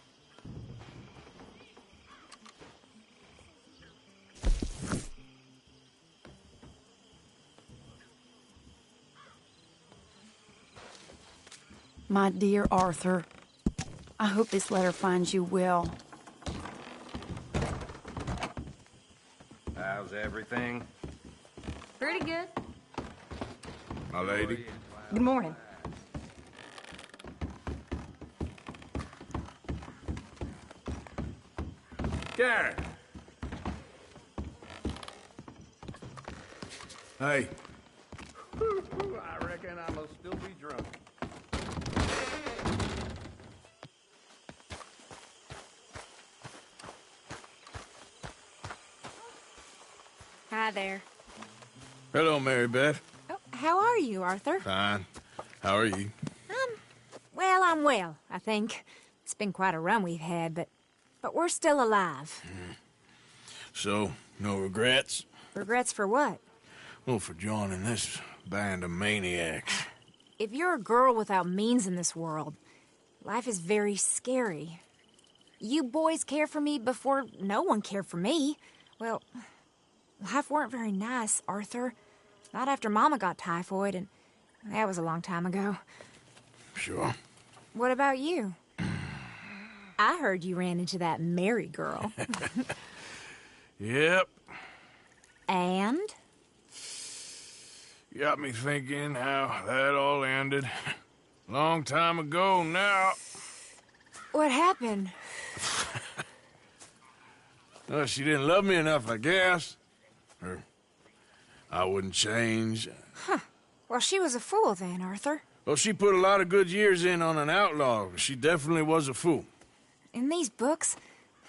My dear Arthur, I hope this letter finds you well. How's everything? Pretty good. My lady. Good morning. Gary. Hey. I reckon I must still be drunk. Hi there. Hello, Mary Beth. Oh, how are you, Arthur? Fine. How are you? Well, I'm well, I think. It's been quite a run we've had, but we're still alive. So, no regrets? Regrets for what? Well, for joining this band of maniacs. If you're a girl without means in this world, life is very scary. You boys cared for me before no one cared for me. Well, life weren't very nice, Arthur. Not after Mama got typhoid, and that was a long time ago. Sure. What about you? I heard you ran into that Mary girl. Yep. And? Got me thinking how that all ended. Long time ago now. What happened? Well, she didn't love me enough, I guess. Or I wouldn't change. Huh. Well, she was a fool then, Arthur. Well, she put a lot of good years in on an outlaw. She definitely was a fool. In these books,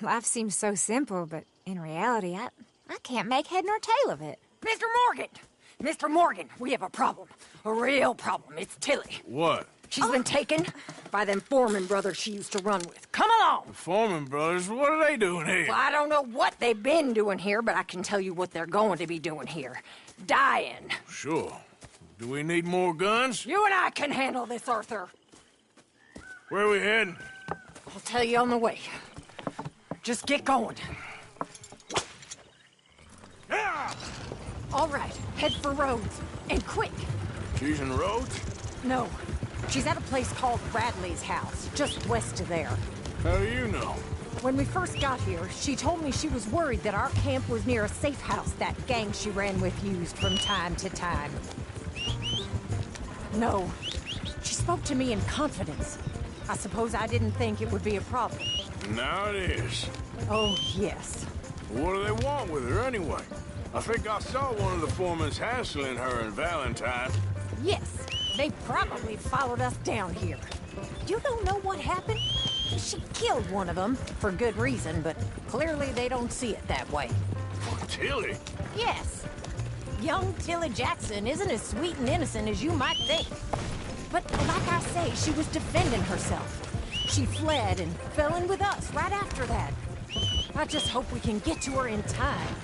life seems so simple, but in reality, I can't make head nor tail of it. Mr. Morgan! Mr. Morgan, we have a problem. A real problem. It's Tilly. What? She's been taken by them Foreman brothers she used to run with. Come along! The Foreman brothers? What are they doing here? Well, I don't know what they've been doing here, but I can tell you what they're going to be doing here. Dying. Sure. Do we need more guns? You and I can handle this, Arthur. Where are we heading? I'll tell you on the way. Just get going. Yeah! All right, head for Rhodes. And quick. She's in Rhodes? No. She's at a place called Bradley's house, just west of there. How do you know? When we first got here, she told me she was worried that our camp was near a safe house that gang she ran with used from time to time. No. She spoke to me in confidence. I suppose I didn't think it would be a problem. Now it is. Oh, yes. What do they want with her anyway? I think I saw one of the foremans hassling her and Valentine. Yes. They probably followed us down here. You don't know what happened? She killed one of them, for good reason, but clearly they don't see it that way. Tilly? Yes. Young Tilly Jackson isn't as sweet and innocent as you might think. But like I say, she was defending herself. She fled and fell in with us right after that. I just hope we can get to her in time.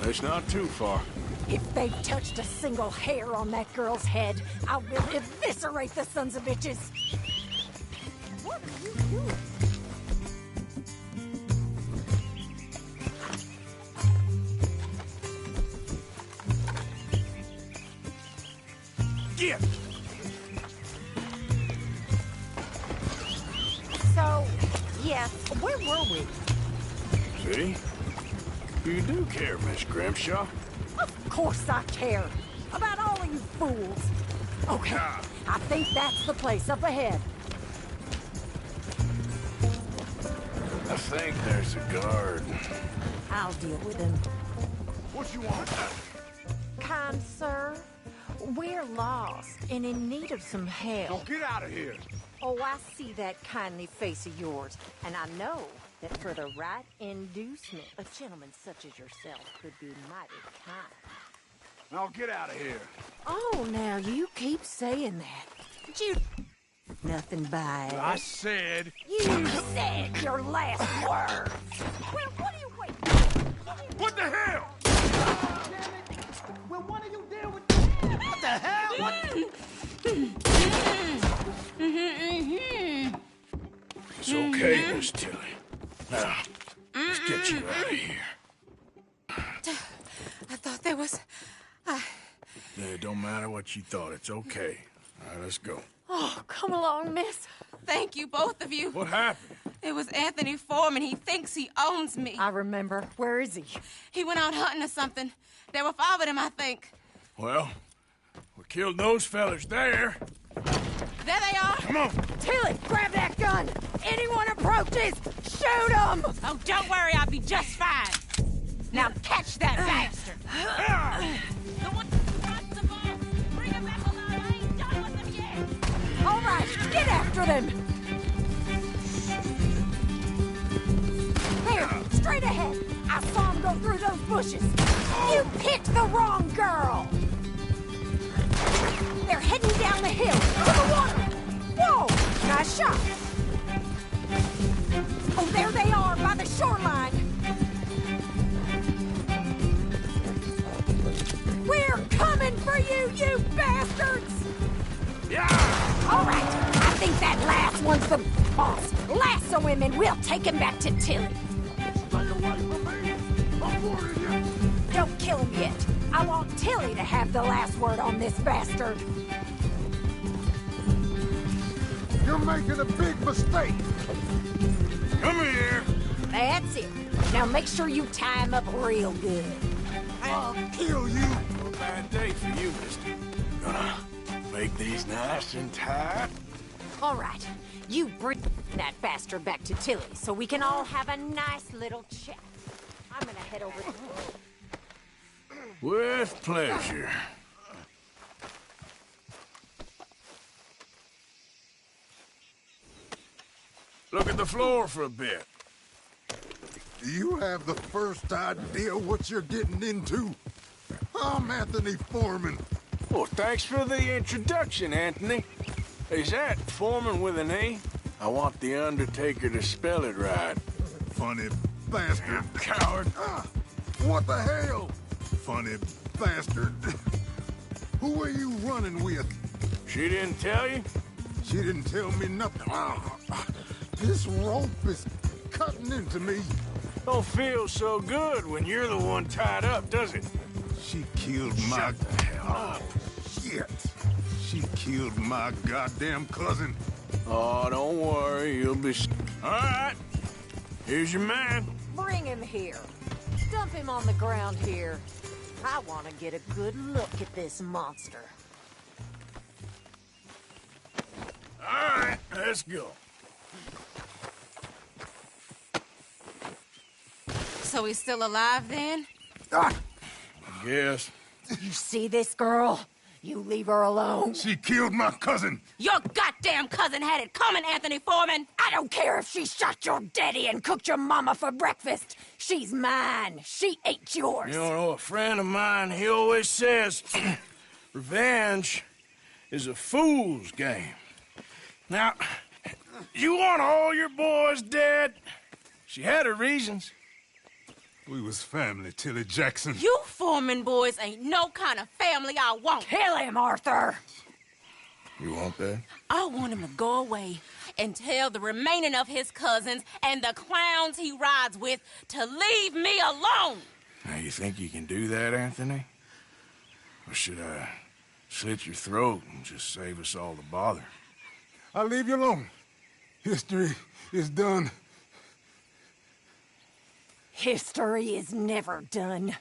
It's not too far. If they've touched a single hair on that girl's head, I will eviscerate the sons of bitches. What are you doing? Get! So, yes, where were we? See? You do care, Miss Grimshaw. Of course I care. About all of you fools. Okay, I think that's the place up ahead. I think there's a guard. I'll deal with him. What you want? Kind sir, we're lost and in need of some help. Now get out of here. Oh, I see that kindly face of yours, and I know that for the right inducement, a gentleman such as yourself could be mighty kind. Now get out of here. Oh, now you keep saying that. You... Nothing by it. I said... You said your last word. Well, what are you waiting? What the hell? Will one of you deal with... What the hell? It's okay, Miss Tilly. Now, let's get you out of here. I thought there was... It don't matter what you thought. It's okay. All right, let's go. Oh, come along, miss. Thank you, both of you. What happened? It was Anthony Foreman. He thinks he owns me. I remember. Where is he? He went out hunting or something. There were 5 of them, I think. Well, we killed those fellas there. There they are! Come on! Tilly, grab that gun! Anyone approaches, shoot them! Oh, don't worry, I'll be just fine. Now catch that bastard! The one who brought the ball! Bring him back alive! I ain't done with him yet! All right, get after them! There, straight ahead! I saw him go through those bushes! You picked the wrong girl! They're heading down the hill, to the water! Whoa! Nice shot! Oh, there they are, by the shoreline! We're coming for you, you bastards! Yeah! All right, I think that last one's the boss. Lasso him and we'll take him back to Tilly. Don't kill him yet. I want Tilly to have the last word on this bastard. You're making a big mistake. Come here. That's it. Now make sure you tie him up real good. I'll kill you. A bad day for you, mister. Gonna make these nice and tight. All right, you bring that bastard back to Tilly so we can all have a nice little chat. I'm gonna head over there. With pleasure. Look at the floor for a bit. Do you have the first idea what you're getting into? I'm Anthony Foreman. Well, thanks for the introduction, Anthony. Is that Foreman with an E? I want the Undertaker to spell it right. Funny bastard. Coward. What the hell? Funny bastard. Who are you running with? She didn't tell you? She didn't tell me nothing. This rope is cutting into me. Don't feel so good when you're the one tied up, does it? She killed my... Shut the hell up. Shit. She killed my goddamn cousin. Oh, don't worry. You'll be... All right. Here's your man. Bring him here. Dump him on the ground here. I want to get a good look at this monster. All right, let's go. So he's still alive then? I guess. You see this girl? You leave her alone. She killed my cousin. Your goddamn cousin had it coming, Anthony Foreman! I don't care if she shot your daddy and cooked your mama for breakfast. She's mine. She ain't yours. You know, a friend of mine, he always says, revenge is a fool's game. Now, you want all your boys dead? She had her reasons. We was family, Tilly Jackson. You Foreman boys ain't no kind of family I want. Kill him, Arthur. You want that? I want him to go away and tell the remaining of his cousins and the clowns he rides with to leave me alone. Now, you think you can do that, Anthony? Or should I slit your throat and just save us all the bother? I'll leave you alone. History is done. History is never done.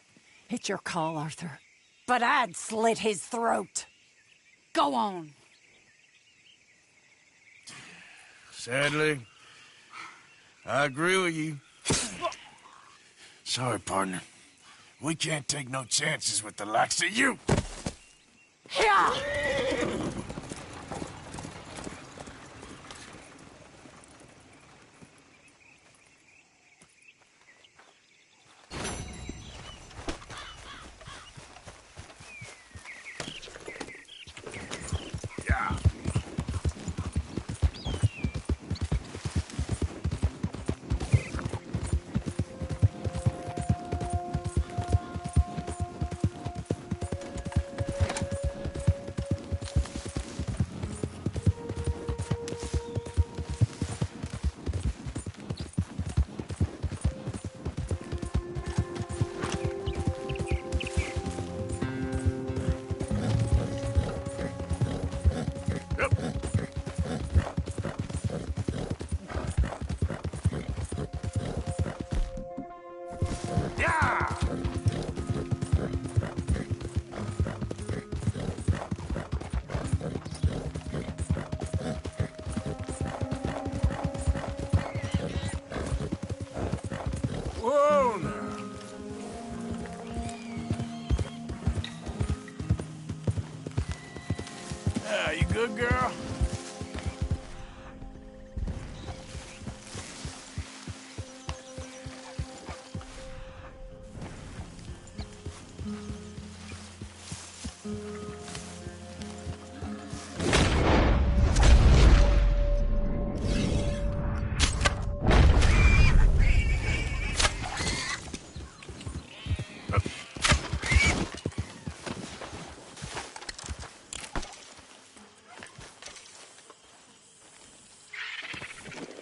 It's your call, Arthur. But I'd slit his throat. Go on. Sadly, I agree with you. Sorry, partner. We can't take no chances with the likes of you. Yeah. You good, girl?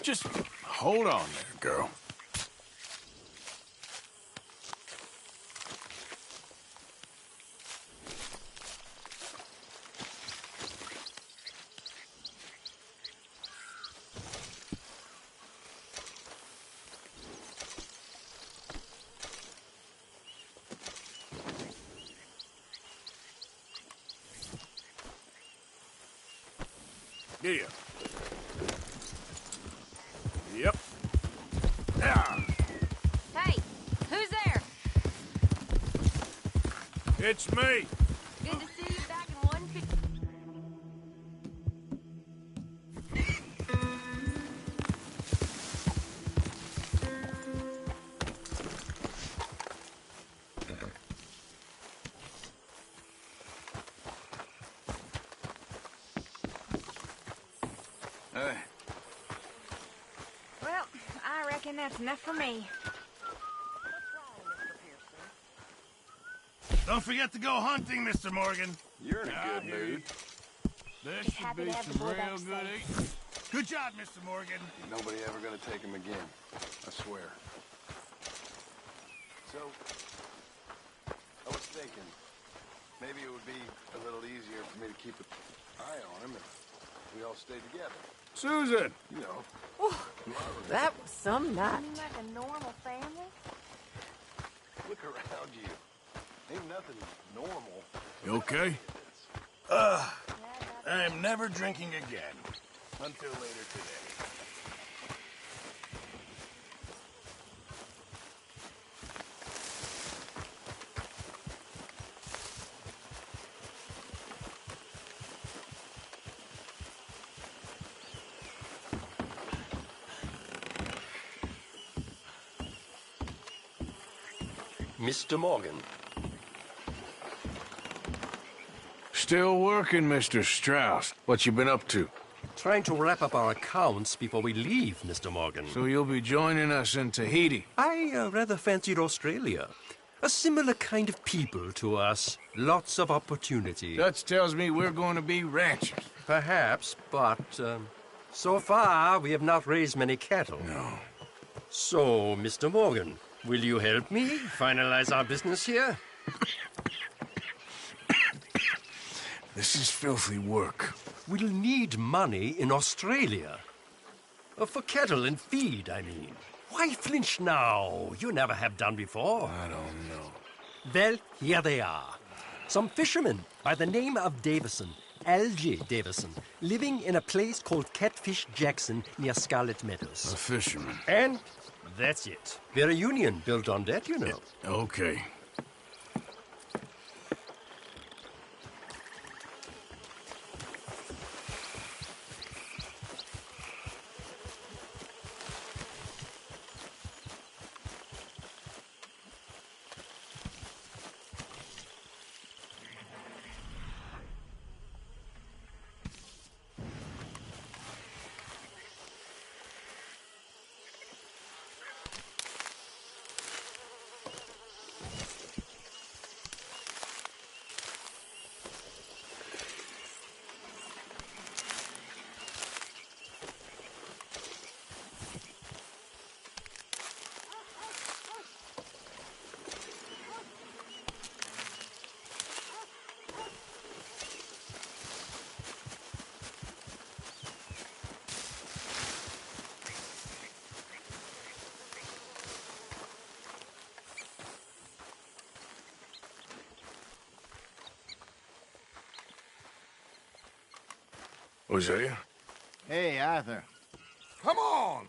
Just hold on there, girl. Yeah. Yep. Yeah. Hey, who's there? It's me. Good to see you back in one piece. Well, I reckon that's enough for me. Don't forget to go hunting, Mr. Morgan. You're in a good mood. There Just should happy be to have the some boy back real good safe. eating. Good job, Mr. Morgan. Nobody ever gonna take him again. I swear. So, I was thinking, maybe it would be a little easier for me to keep an eye on him if we all stayed together. Susan! You know. That was some night. Seem like a normal family? Look around you. Ain't nothing normal. You okay? I'm never drinking again. Until later today. Mr. Morgan. Still working, Mr. Strauss. What you been up to? Trying to wrap up our accounts before we leave, Mr. Morgan. So you'll be joining us in Tahiti? I rather fancied Australia. A similar kind of people to us. Lots of opportunity. Dutch tells me we're going to be ranchers. Perhaps, but so far we have not raised many cattle. No. So, Mr. Morgan, will you help me finalize our business here? This is filthy work. We'll need money in Australia. For cattle and feed, I mean. Why flinch now? You never have done before. I don't know. Well, here they are. Some fishermen by the name of Davison, Algie Davison, living in a place called Catfish Jackson near Scarlet Meadows. A fisherman. And that's it. We're a union built on that, you know. Okay. Was that you? Hey, Arthur. Come on!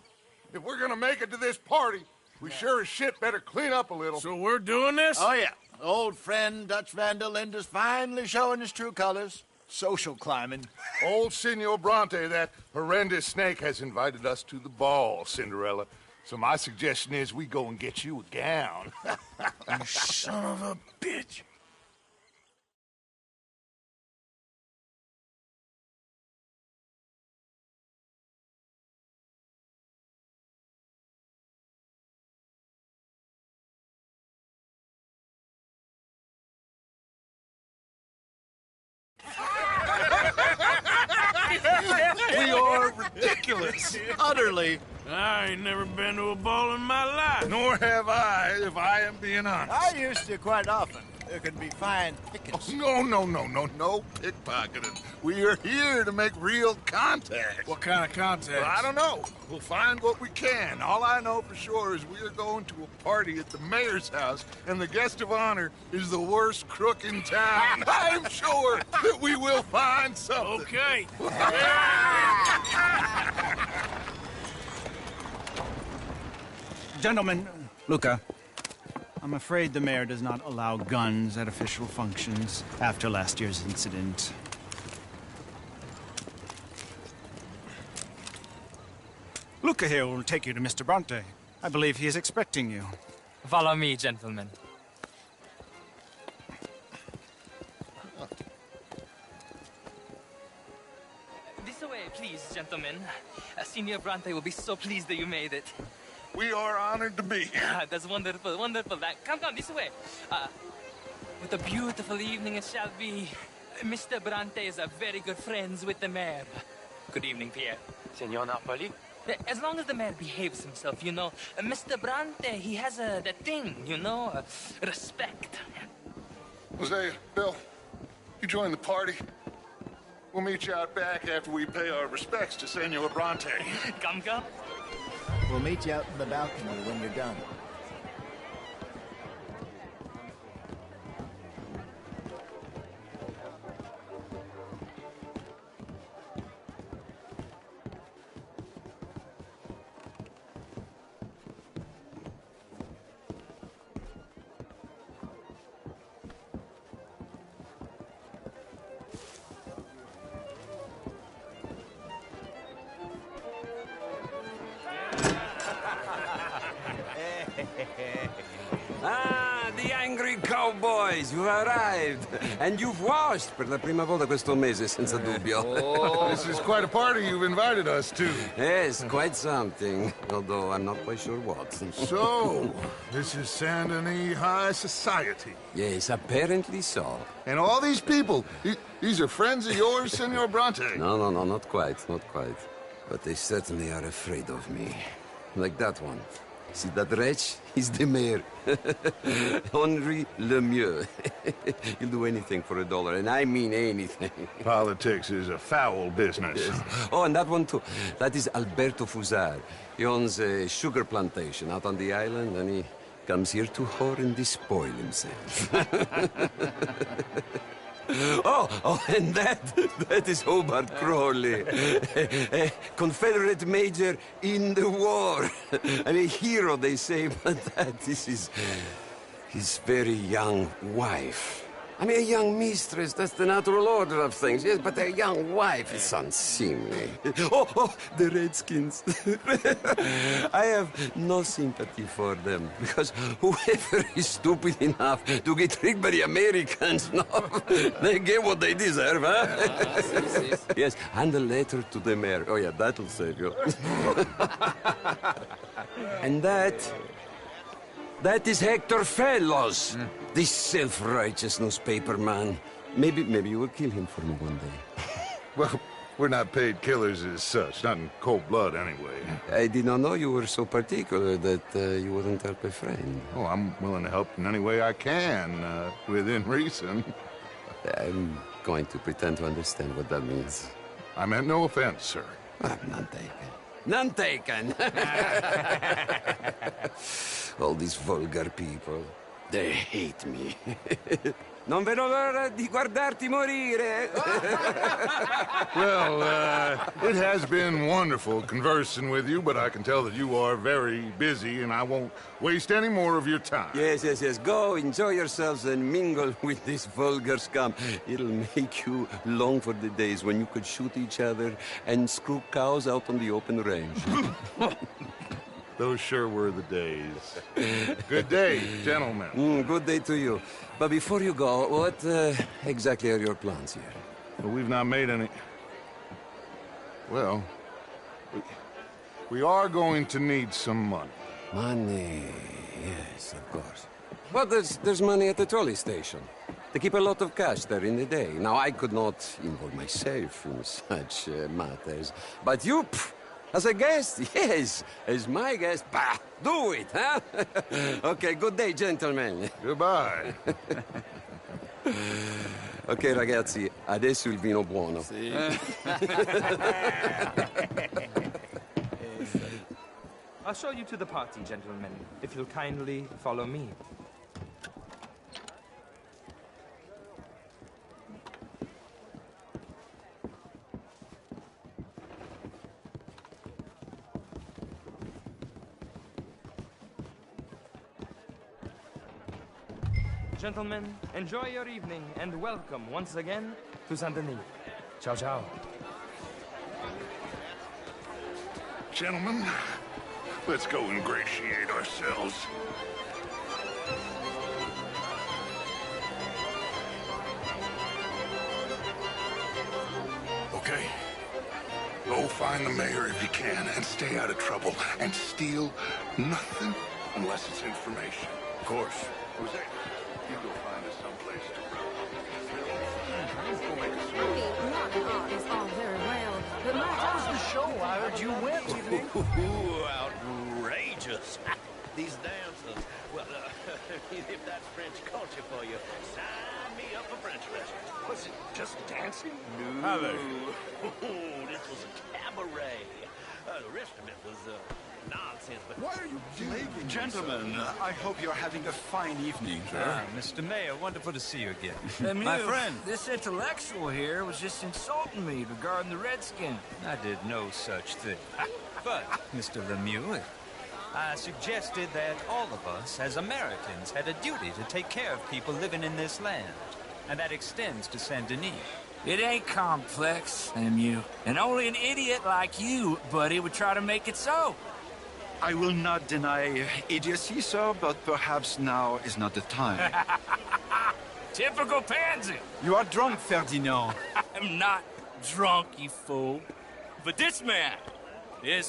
If we're gonna make it to this party, we sure as shit better clean up a little. So we're doing this? Oh, yeah. Old friend Dutch Van der Linde's finally showing his true colors. social climbing. Old Senor Bronte, that horrendous snake, has invited us to the ball, Cinderella. So my suggestion is we go and get you a gown. You son of a bitch. We are ridiculous. Utterly. I ain't never been to a ball in my life. Nor have I, if I am being honest. I used to quite often. There can be fine pickings. Oh, no pickpocketing. We are here to make real contact. What kind of contact? Well, I don't know. We'll find what we can. All I know for sure is we are going to a party at the mayor's house, and the guest of honor is the worst crook in town. I'm sure that we will find something. Okay. Gentlemen, Luca, I'm afraid the mayor does not allow guns at official functions after last year's incident. Luca here will take you to Mr. Bronte. I believe he is expecting you. Follow me, gentlemen. This way, please, gentlemen. Senior Bronte will be so pleased that you made it. We are honored to be here. That's wonderful, wonderful. Come, this way. What a beautiful evening it shall be. Mr. Bronte is very good friends with the mayor. Good evening, Pierre. Senor Napoli? As long as the mayor behaves himself, you know. Mr. Bronte, he has that thing, you know, respect. Jose, Bill, you join the party. We'll meet you out back after we pay our respects to Senor Bronte. Come. We'll meet you out in the balcony when you're done. Ah, the angry cowboys, you've arrived. And you've washed per la prima volta questo mese, senza dubbio. Oh, this is quite a party you've invited us to. Yes, quite something. Although I'm not quite sure what. So, this is Saint Denis High Society. Yes, apparently so. And all these people, these are friends of yours, Senor Bronte? No, not quite. But they certainly are afraid of me. Like that one. See that wretch? He's the mayor. Henri Lemieux. He'll do anything for $1, and I mean anything. Politics is a foul business. Yes. Oh, and that one too. That is Alberto Fusar. He owns a sugar plantation out on the island, and he comes here to whore and despoil himself. Oh, and that is Hobart Crawley, a Confederate major in the war. I mean, a hero, they say, but that is his very young wife. I mean, a young mistress, that's the natural order of things, yes, but a young wife is unseemly. Oh, the Redskins. I have no sympathy for them, because whoever is stupid enough to get tricked by the Americans, no, they get what they deserve, huh? Yes, and a letter to the mayor. Oh, yeah, that'll save you. And that is Hector Fellows, this self-righteous newspaper man. Maybe you will kill him for me one day. Well, we're not paid killers as such, not in cold blood anyway. I did not know you were so particular that you wouldn't help a friend. Oh, I'm willing to help in any way I can, within reason. I'm going to pretend to understand what that means. I meant no offense, sir. None taken. None taken! All these vulgar people, they hate me. Non vedo l'ora di guardarti morire. Well, it has been wonderful conversing with you, but I can tell that you are very busy, and I won't waste any more of your time. Yes. Go, enjoy yourselves, and mingle with this vulgar scum. It'll make you long for the days when you could shoot each other and screw cows out on the open range. Those sure were the days. Good day, gentlemen. Good day to you. But before you go, what exactly are your plans here? Well, we've not made any... Well, we are going to need some money. Money, yes, of course. Well, there's money at the trolley station. They keep a lot of cash there in the day. Now, I could not involve myself in such matters. But you, as a guest, yes, as my guest, bah, do it, huh? Okay, good day, gentlemen. Goodbye. Ok, ragazzi, adesso il vino buono. Sì. I'll show you to the party, gentlemen, if you'll kindly follow me. Gentlemen, enjoy your evening and welcome once again to Saint Denis. Ciao, ciao. Gentlemen, let's go ingratiate ourselves. Okay. Go find the mayor if you can and stay out of trouble. And steal nothing unless it's information. Of course. Jose, you go find us someplace to run. It's all very well, but my How's the show? I heard you went. Outrageous. These dances. Well, if that's French culture for you, sign me up for French lessons. Was it just dancing? No. How there? This was a cabaret. The rest of it was nonsense, but... Why are you plaguing Gentlemen, I hope you're having a fine evening. Mr. Mayor, wonderful to see you again. My friend, this intellectual here was just insulting me regarding the Redskins. I did no such thing. But, Mr. Lemieux, I suggested that all of us, as Americans, had a duty to take care of people living in this land. And that extends to Saint Denis. It ain't complex, Lemieux. And only an idiot like you, buddy, would try to make it so. I will not deny idiocy, sir, but perhaps now is not the time. Typical pansy. You are drunk, Ferdinand. I'm not drunk, you fool. But this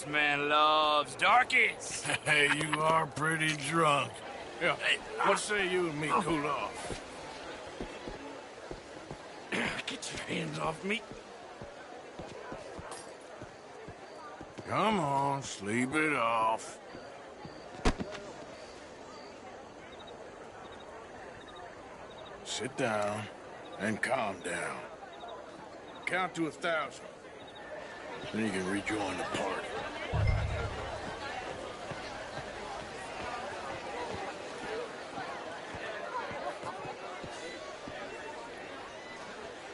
man loves darkies. Hey, you are pretty drunk. Yeah, what say you and me cool off? Get your hands off me. Come on, sleep it off. Sit down and calm down. Count to 1,000. Then you can rejoin the party.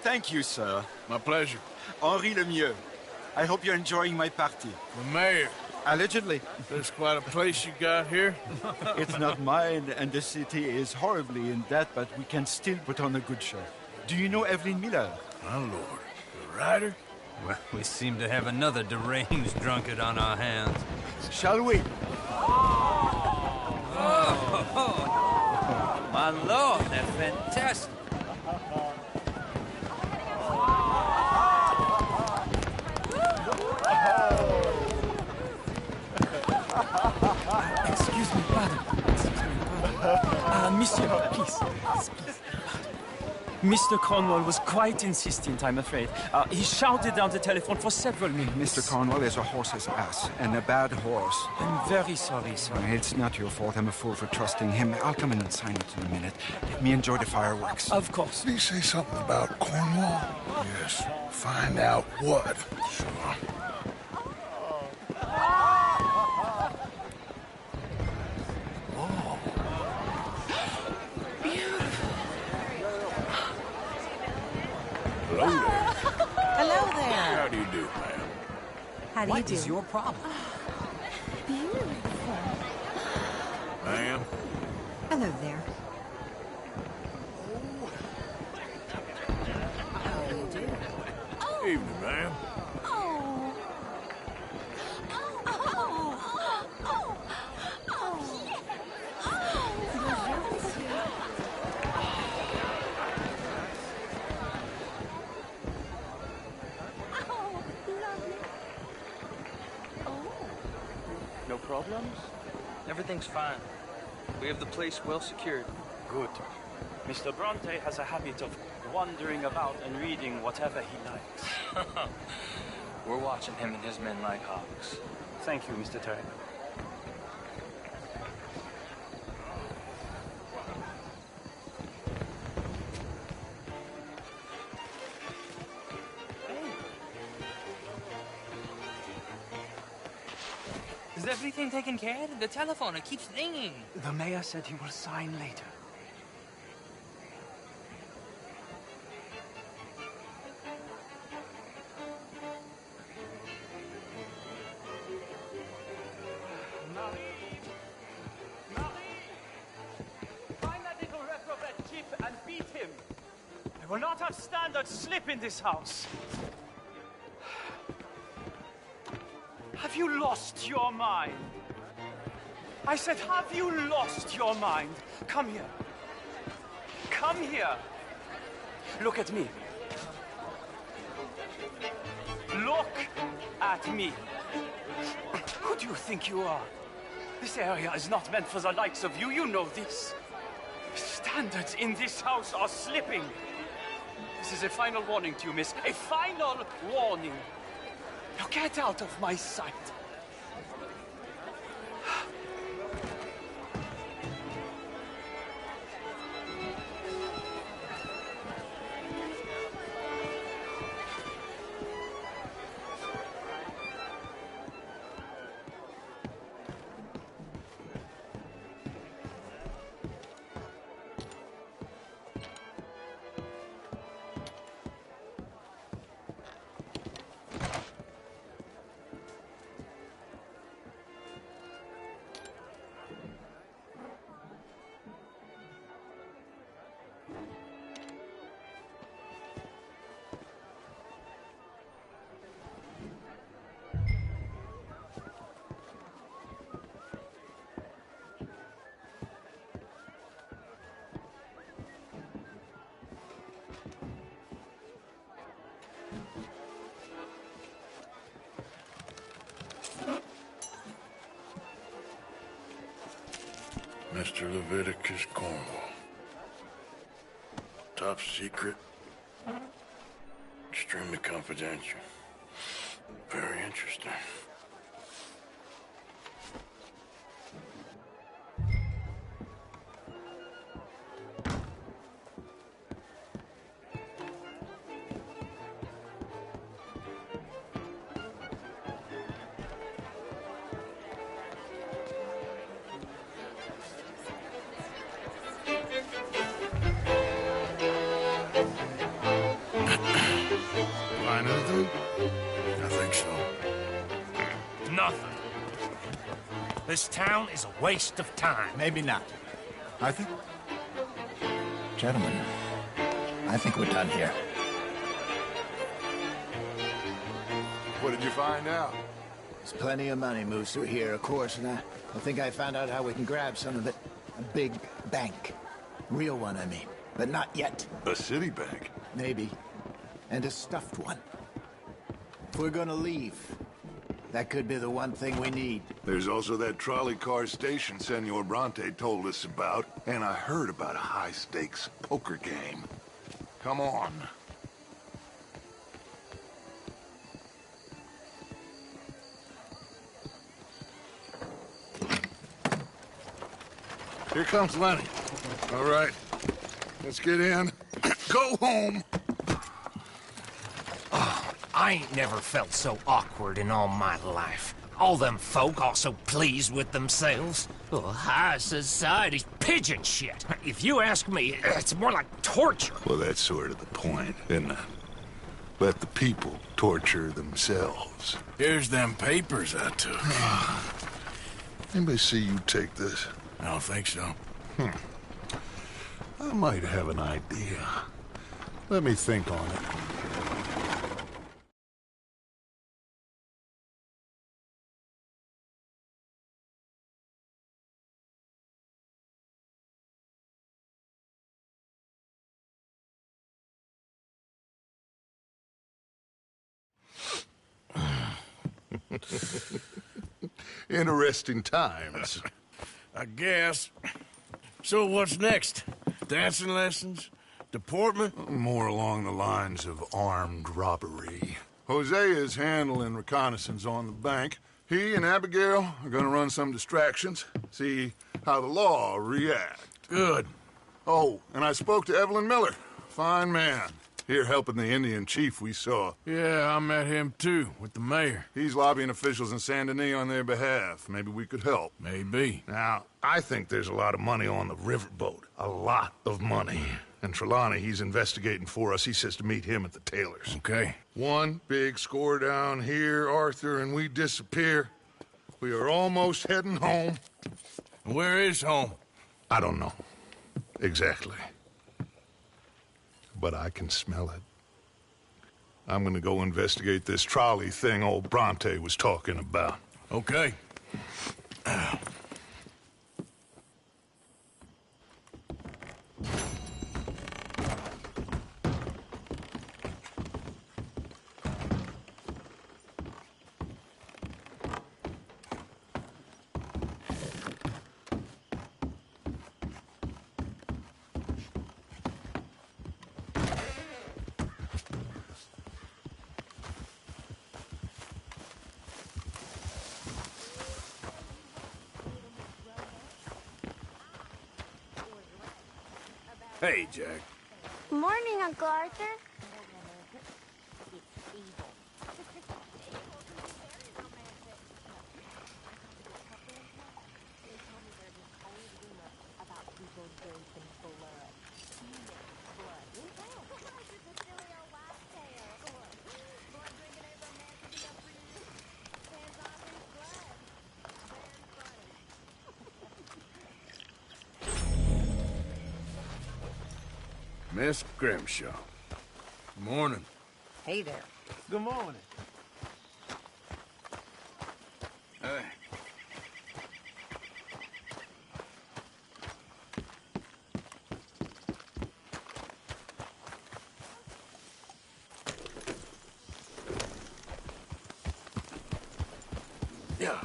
Thank you, sir. My pleasure. Henri Lemieux. I hope you're enjoying my party. The mayor. Allegedly. There's quite a place you got here. It's not mine, and the city is horribly in debt, but we can still put on a good show. Do you know Evelyn Miller? My lord. The writer? Well, we seem to have another deranged drunkard on our hands. Shall we? Oh, my lord, that's fantastic. Excuse me, pardon. Monsieur, please. Mr. Cornwall was quite insistent, I'm afraid. He shouted down the telephone for several minutes. Mr. Cornwall is a horse's ass, and a bad horse. I'm very sorry, sir. It's not your fault. I'm a fool for trusting him. I'll come in and sign it in a minute. Let me enjoy the fireworks. Of course. Did he say something about Cornwall? Yes. Find out what. Sure. Hello there. Hello there. How do you do, ma'am? How do you What do? is your problem? Beautiful. Ma'am? Hello there. How do you do? Evening, ma'am. No problems? Everything's fine. We have the place well secured. Good. Mr. Bronte has a habit of wandering about and reading whatever he likes. We're watching him and his men like hawks. Thank you, Mr. Turner. Is everything taken care of? The telephone, it keeps ringing. The mayor said he will sign later. Find that little reprobate Chip and beat him. I will not have standard slip in this house. Have you lost your mind? I said, have you lost your mind? Come here. Come here. Look at me. Look at me. Who do you think you are? This area is not meant for the likes of you. You know this. Standards in this house are slipping. This is a final warning to you, miss. A final warning. Now get out of my sight. Mr. Leviticus Cornwall. Top secret. Extremely confidential. Very interesting. Find anything? I think so. Nothing. This town is a waste of time. Maybe not. I think... Gentlemen, I think we're done here. What did you find out? There's plenty of money moves through here, of course, and I think I found out how we can grab some of it. A big bank. Real one, I mean. But not yet. A city bank? Maybe. And a stuffed one. If we're gonna leave, that could be the one thing we need. There's also that trolley car station Senor Bronte told us about, and I heard about a high-stakes poker game. Come on. Here comes Lenny. All right, let's get in. Go home. I ain't never felt so awkward in all my life. All them folk all so pleased with themselves. Oh, high society's pigeon shit. If you ask me, it's more like torture. Well, that's sort of the point, isn't it? Let the people torture themselves. Here's them papers I took. Anybody see you take this? I don't think so. I might have an idea. Let me think on it. Interesting times. I guess. So what's next? Dancing lessons? Deportment? More along the lines of armed robbery. Hosea is handling reconnaissance on the bank. He and Abigail are gonna run some distractions, see how the law reacts. Good. Oh, and I spoke to Evelyn Miller. Fine man. Here helping the Indian chief we saw. Yeah, I met him too, with the mayor. He's lobbying officials in Saint Denis on their behalf. Maybe we could help. Maybe. Now, I think there's a lot of money on the riverboat. A lot of money. And Trelawney, he's investigating for us. He says to meet him at the Taylor's. Okay. One big score down here, Arthur, and we disappear. We are almost heading home. Where is home? I don't know. Exactly. But I can smell it. I'm gonna go investigate this trolley thing old Bronte was talking about. Okay. Hey, Jack. Morning, Uncle Arthur. Miss Grimshaw. Morning. Hey there. Good morning. Hey. Yeah.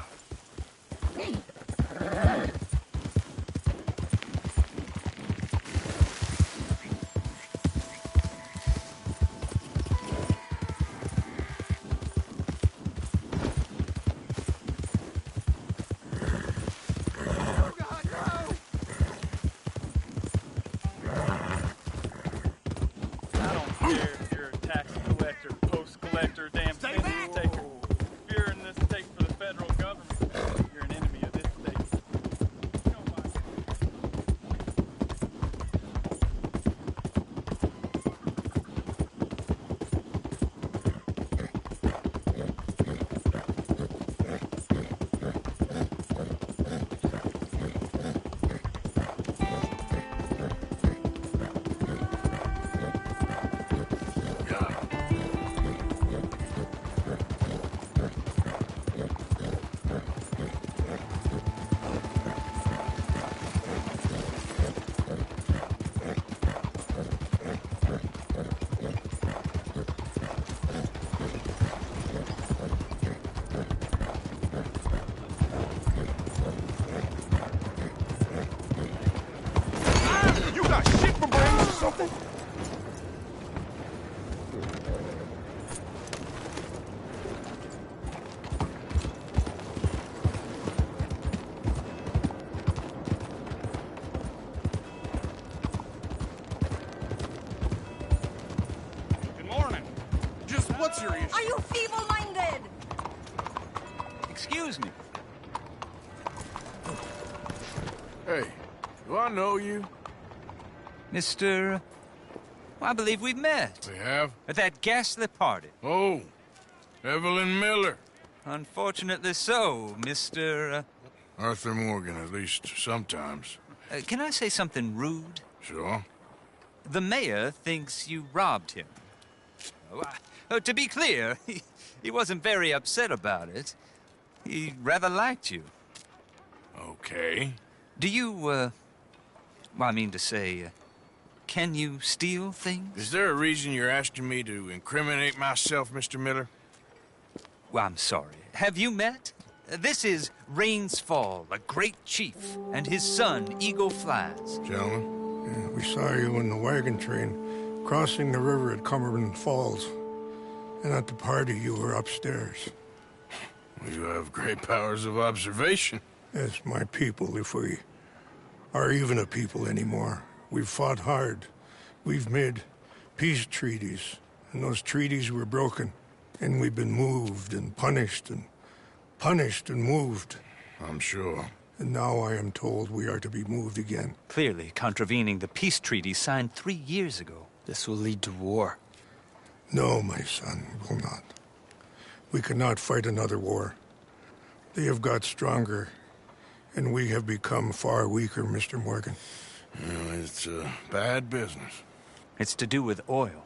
something? Good morning. Just what's your issue? Are you feeble-minded? Excuse me. Hey, do I know you? Mr. Well, I believe we've met. We have? At that ghastly party. Oh, Evelyn Miller. Unfortunately so, Mr. Arthur Morgan, at least sometimes. Can I say something rude? Sure. The mayor thinks you robbed him. To be clear, he wasn't very upset about it. He rather liked you. Okay. Do you, well, I mean to say, can you steal things? Is there a reason you're asking me to incriminate myself, Mr. Miller? Well, I'm sorry. Have you met? This is Rains Fall, a great chief, and his son, Eagle Flies. Gentlemen? Yeah, we saw you in the wagon train crossing the river at Cumberland Falls. And at the party, you were upstairs. You have great powers of observation. Yes, my people, if we are even a people anymore. We've fought hard. We've made peace treaties, and those treaties were broken. And we've been moved and punished and moved. I'm sure. And now I am told we are to be moved again. Clearly contravening the peace treaty signed 3 years ago. This will lead to war. No, my son, it will not. We cannot fight another war. They have got stronger, and we have become far weaker, Mr. Morgan. Well, it's bad business. It's to do with oil.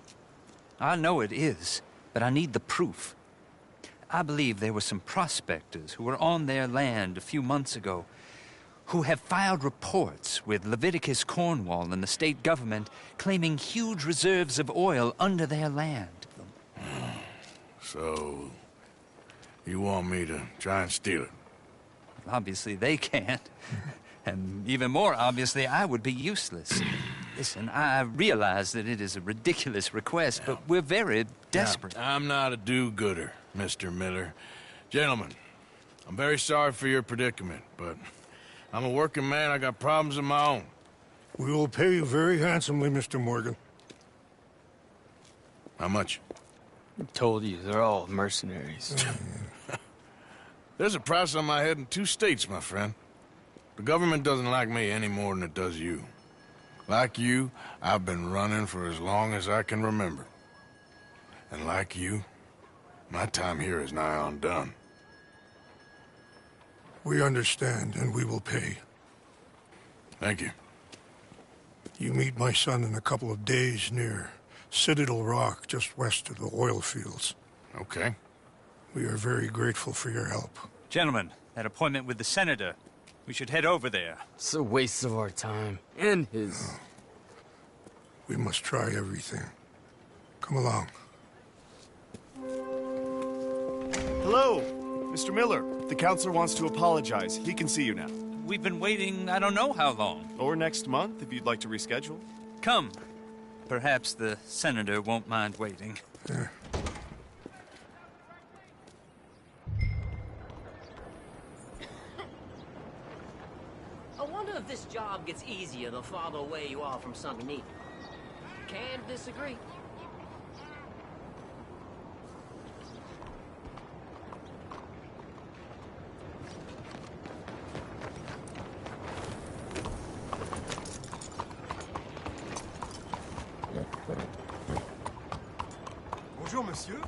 I know it is, but I need the proof. I believe there were some prospectors who were on their land a few months ago who have filed reports with Leviticus Cornwall and the state government claiming huge reserves of oil under their land. So, you want me to try and steal it? Obviously they can't. And even more obviously, I would be useless. Listen, I realize that it is a ridiculous request, but we're very desperate. Now, I'm not a do-gooder, Mr. Miller. Gentlemen, I'm very sorry for your predicament, but I'm a working man. I got problems of my own. We will pay you very handsomely, Mr. Morgan. How much? I told you, they're all mercenaries. There's a price on my head in 2 states, my friend. The government doesn't like me any more than it does you. Like you, I've been running for as long as I can remember. And like you, my time here is nigh on done. We understand, and we will pay. Thank you. You meet my son in a couple of days near Citadel Rock, just west of the oil fields. Okay. We are very grateful for your help. Gentlemen, that appointment with the senator. We should head over there. It's a waste of our time. And his. We must try everything. Come along. Hello, Mr. Miller. The counselor wants to apologize. He can see you now. We've been waiting I don't know how long. Or next month, if you'd like to reschedule. Come. Perhaps the senator won't mind waiting. Yeah. I wonder if this job gets easier the farther away you are from Saint Denis. Can't disagree. Bonjour, monsieur.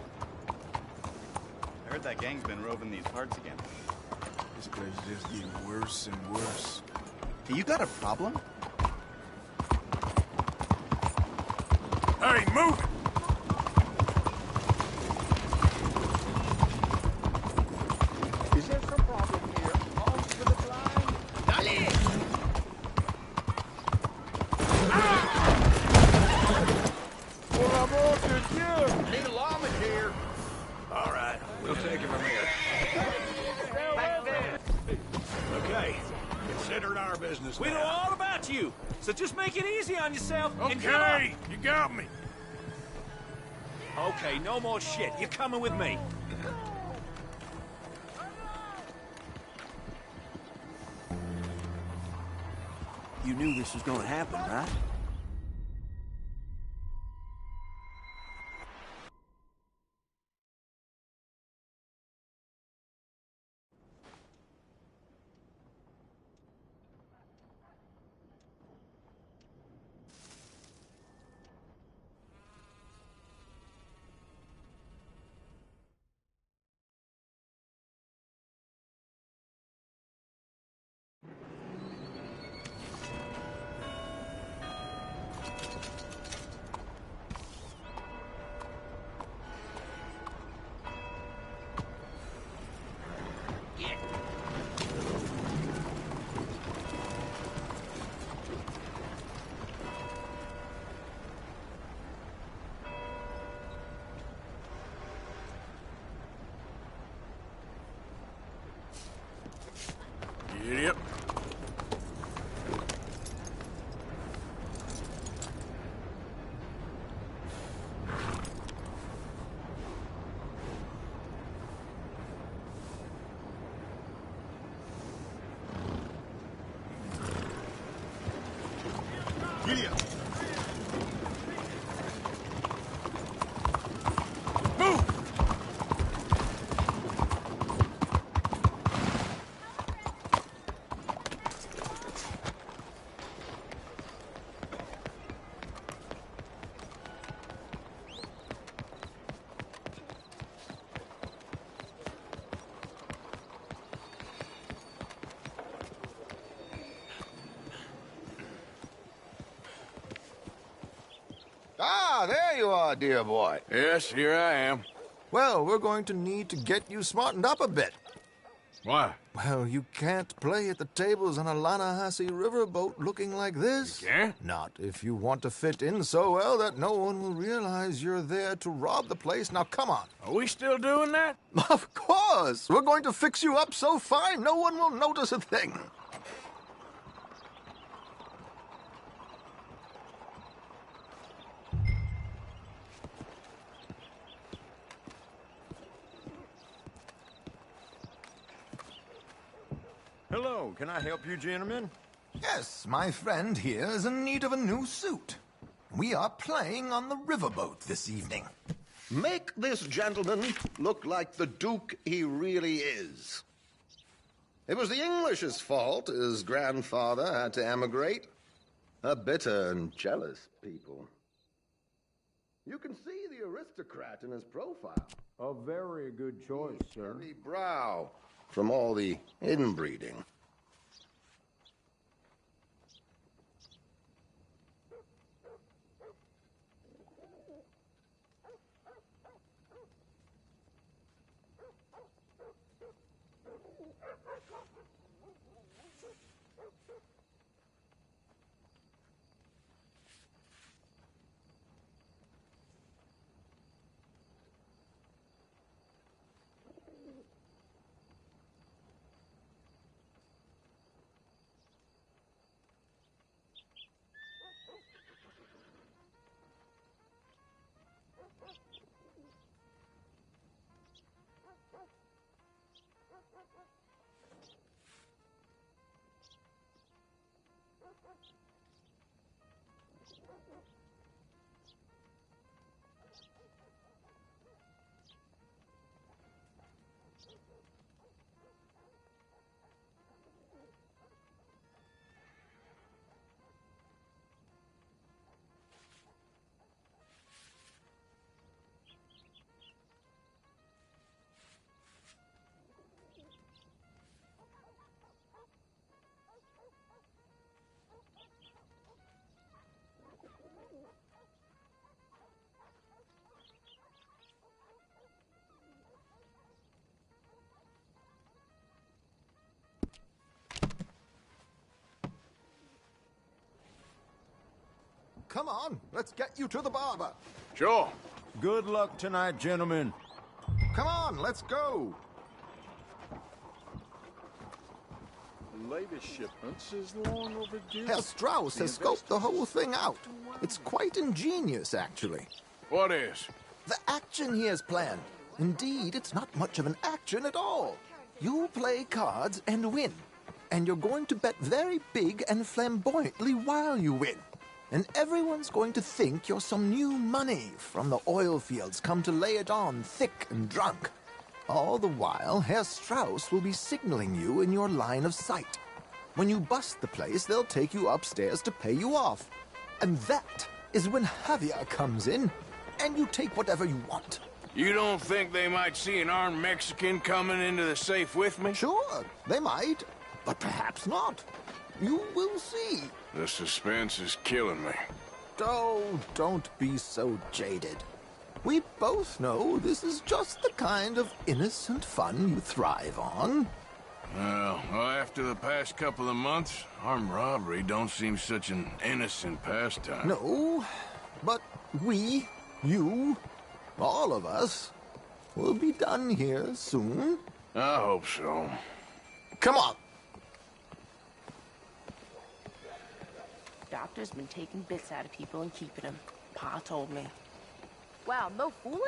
I heard that gang's been roving these parts again. This place is just getting worse and worse. Hey, you got a problem? Hey, move it! Is there some problem here? On to the blind. Dale! Pour l'amour de Dieu! Need a lawman here. All right, we'll take him from here. Back there. Okay, consider it our business We now. know all about you, so just make it easy on yourself. and get Okay, up. you got me. Okay, no more shit. You're coming with me. You knew this was gonna happen, right? Giddy up. Giddy up. Ah, there you are, dear boy. Yes, here I am. Well, we're going to need to get you smartened up a bit. Why? Well, you can't play at the tables on a Lannahechee riverboat looking like this. You can't? Not if you want to fit in so well that no one will realize you're there to rob the place. Now, come on. Are we still doing that? Of course. We're going to fix you up so fine no one will notice a thing. Hello, can I help you, gentlemen? Yes, my friend here is in need of a new suit. We are playing on the riverboat this evening. Make this gentleman look like the Duke he really is. It was the English's fault his grandfather had to emigrate. A bitter and jealous people. You can see the aristocrat in his profile. A very good choice, sir. Heavy brow from all the inbreeding. Come on, let's get you to the barber. Sure. Good luck tonight, gentlemen. Come on, let's go. The latest shipments is long overdue. Herr Strauss has scoped the whole thing out. It's quite ingenious, actually. What is? The action he has planned. Indeed, it's not much of an action at all. You play cards and win. And you're going to bet very big and flamboyantly while you win. And everyone's going to think you're some new money from the oil fields come to lay it on thick and drunk. All the while, Herr Strauss will be signaling you in your line of sight. When you bust the place, they'll take you upstairs to pay you off. And that is when Javier comes in, and you take whatever you want. You don't think they might see an armed Mexican coming into the safe with me? Sure, they might, but perhaps not. You will see. The suspense is killing me. Oh, don't be so jaded. We both know this is just the kind of innocent fun you thrive on. Well, after the past couple of months, armed robbery don't seem such an innocent pastime. No, but we, you, all of us, will be done here soon. I hope so. Come on. doctor's been taking bits out of people and keeping them. Pa told me. Wow, no fooling?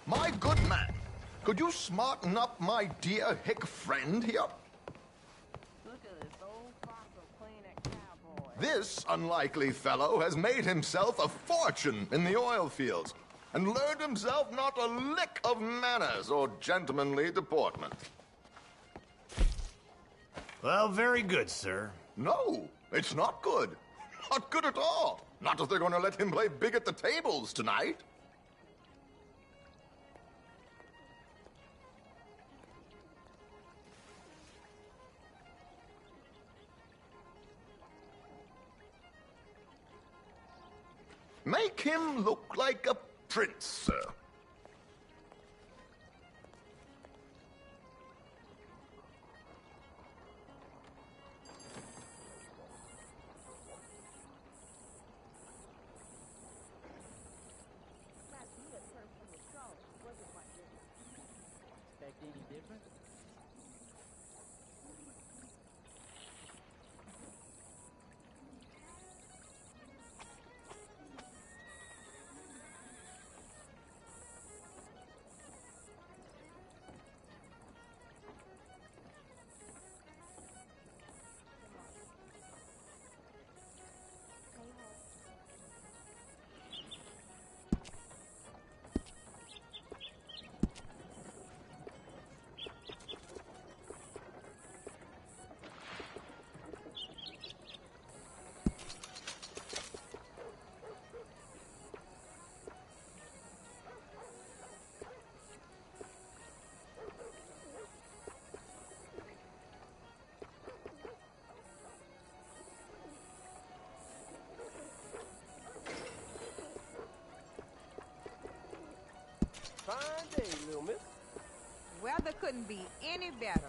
My good man, could you smarten up my dear hick friend here? Look at this old fossil playing at cowboy. This unlikely fellow has made himself a fortune in the oil fields and learned himself not a lick of manners or gentlemanly deportment. Well, very good, sir. No, it's not good. Not good at all. Not if they're going to let him play big at the tables tonight. Make him look like a prince, sir. Expect any different? Fine day, little miss. Weather couldn't be any better.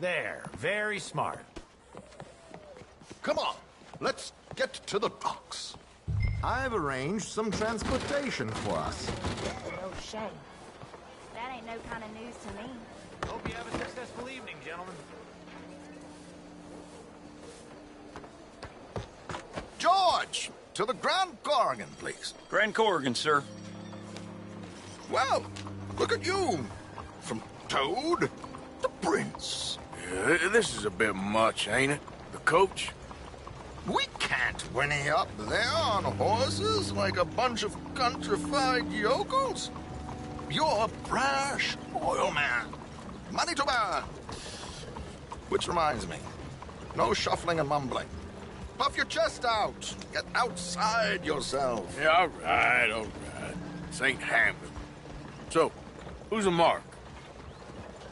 There, very smart. Come on, let's get to the docks. I've arranged some transportation for us. No shame. That ain't no kind of news to me. Hope you have a successful evening, gentlemen. George, to the Grand Corrigan, please. Grand Corrigan, sir. Well, look at you. From Toad to Prince. Yeah, this is a bit much, ain't it? The coach? We can't whinny up there on horses like a bunch of countrified yokels. You're a brash oil man. Money to burn. Which reminds me, no shuffling and mumbling. Puff your chest out. Get outside yourself. Yeah, all right, all right. This ain't Hamden. So, who's a Mark?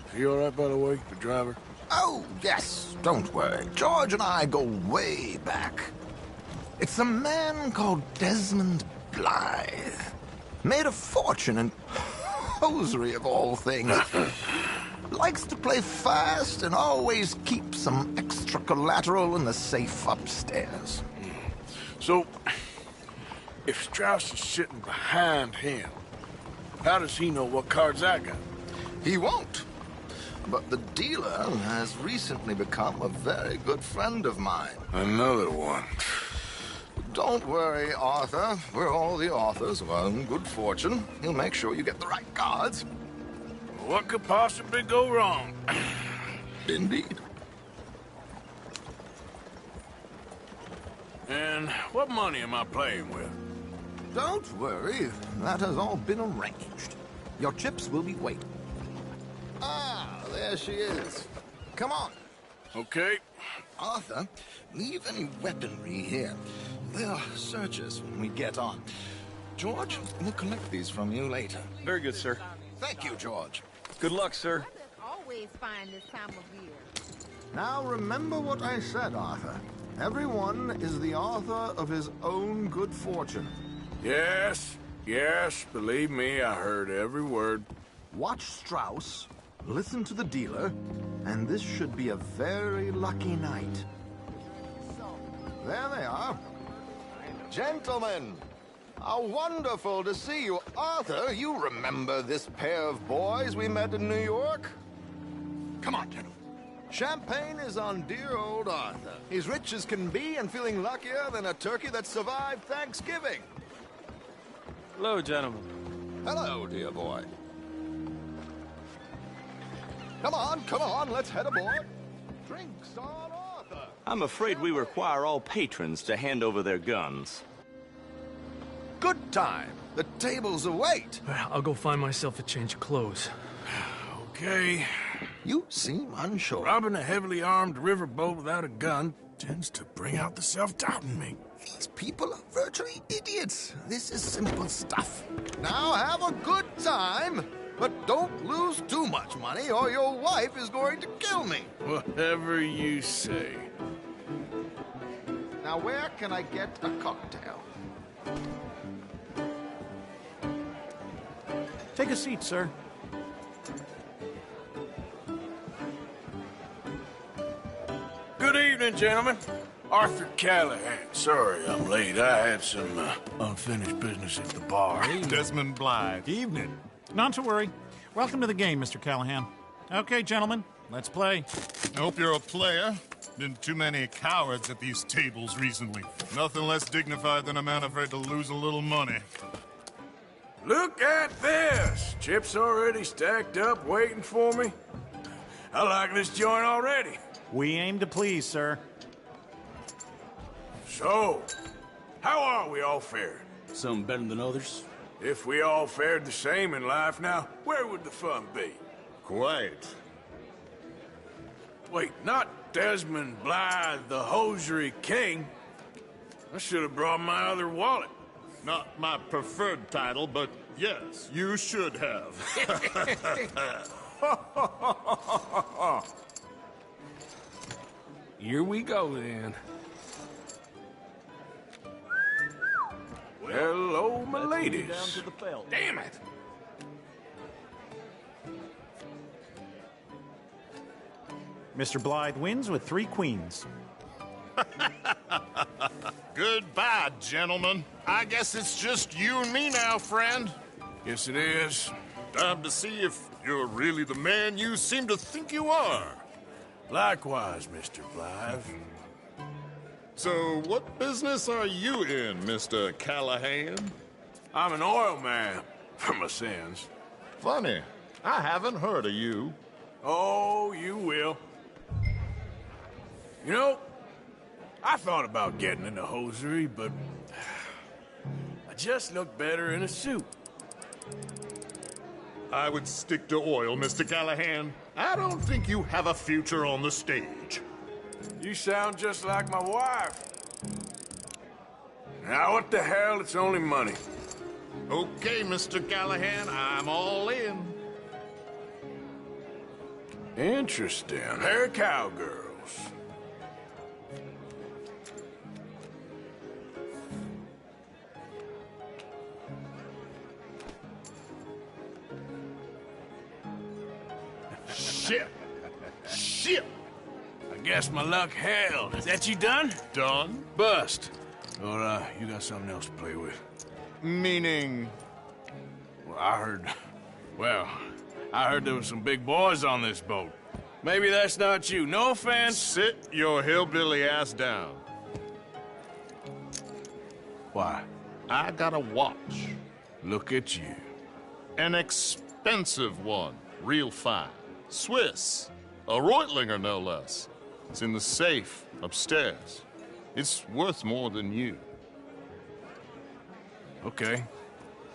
Is he all right, by the way, the driver? Oh, yes, don't worry. George and I go way back. It's a man called Desmond Blythe. Made a fortune in hosiery of all things. Likes to play fast and always keeps some extra collateral in the safe upstairs. So, if Strauss is sitting behind him, how does he know what cards I got? He won't. But the dealer has recently become a very good friend of mine. Another one. Don't worry, Arthur. We're all the authors of our own good fortune. He'll make sure you get the right cards. What could possibly go wrong? Indeed. And what money am I playing with? Don't worry. That has all been arranged. Your chips will be waiting. Ah, there she is. Come on. Okay. Arthur, leave any weaponry here. They'll search us when we get on. George, we'll collect these from you later. Very good, sir. Thank you, George. Good luck, sir. Always fine this time of year. Now remember what I said, Arthur. Everyone is the author of his own good fortune. Yes, believe me, I heard every word. Watch Strauss, listen to the dealer, and this should be a very lucky night. There they are. Gentlemen, how wonderful to see you. Arthur, you remember this pair of boys we met in New York? Come on, gentlemen. Champagne is on dear old Arthur. He's rich as can be and feeling luckier than a turkey that survived Thanksgiving. Hello, gentlemen. Hello, dear boy. Come on, let's head aboard. Drinks on Arthur. I'm afraid we require all patrons to hand over their guns. Good time. The tables await. I'll go find myself a change of clothes. Okay. You seem unsure. Robbing a heavily armed riverboat without a gun tends to bring out the self-doubt in me. These people are virtually idiots. This is simple stuff. Now have a good time, but don't lose too much money or your wife is going to kill me. Whatever you say. Now where can I get a cocktail? Take a seat, sir. Good evening, gentlemen. Arthur Callahan. Sorry I'm late. I had some unfinished business at the bar. Desmond Blythe. Evening. Not to worry. Welcome to the game, Mr. Callahan. Okay, gentlemen, let's play. I hope you're a player. Been too many cowards at these tables recently. Nothing less dignified than a man afraid to lose a little money. Look at this! Chips already stacked up, waiting for me. I like this joint already. We aim to please, sir. So, how are we all fared? Some better than others. If we all fared the same in life now, where would the fun be? Quiet. Wait, not Desmond Blythe, the hosiery king. I should have brought my other wallet. Not my preferred title, but yes, you should have. Here we go, then. Hello, my ladies. Down to the belt. Damn it! Mr. Blythe wins with 3 queens. Goodbye, gentlemen. I guess it's just you and me now, friend. Yes, it is. Time to see if you're really the man you seem to think you are. Likewise, Mr. Blythe. So, what business are you in, Mr. Callahan? I'm an oil man, for my sins. Funny. I haven't heard of you. Oh, you will. You know, I thought about getting into hosiery, but I just look better in a suit. I would stick to oil, Mr. Callahan. I don't think you have a future on the stage. You sound just like my wife. Now, what the hell? It's only money. Okay, Mr. Callahan, I'm all in. Interesting. They're cowgirls. Shit! Shit! I guess my luck held. Is that you done? Done? Bust. Or, you got something else to play with? Meaning? Well, I heard there was some big boys on this boat. Maybe that's not you. No offense. Sit your hillbilly ass down. Why? I got a watch. Look at you. An expensive one. Real fine. Swiss. A Reutlinger, no less. It's in the safe upstairs. It's worth more than you. Okay.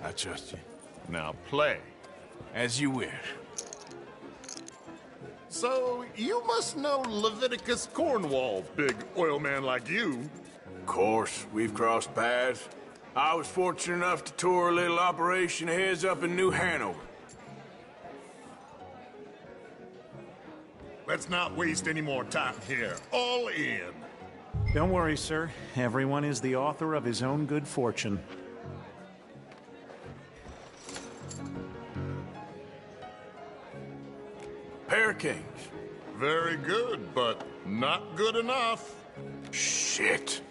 I trust you. Now play. As you wish. So, you must know Leviticus Cornwall, big oil man like you. Of course, we've crossed paths. I was fortunate enough to tour a little operation of his up in New Hanover. Let's not waste any more time here. All in. Don't worry, sir. Everyone is the author of his own good fortune. Pair kings. Very good, but not good enough. Shit.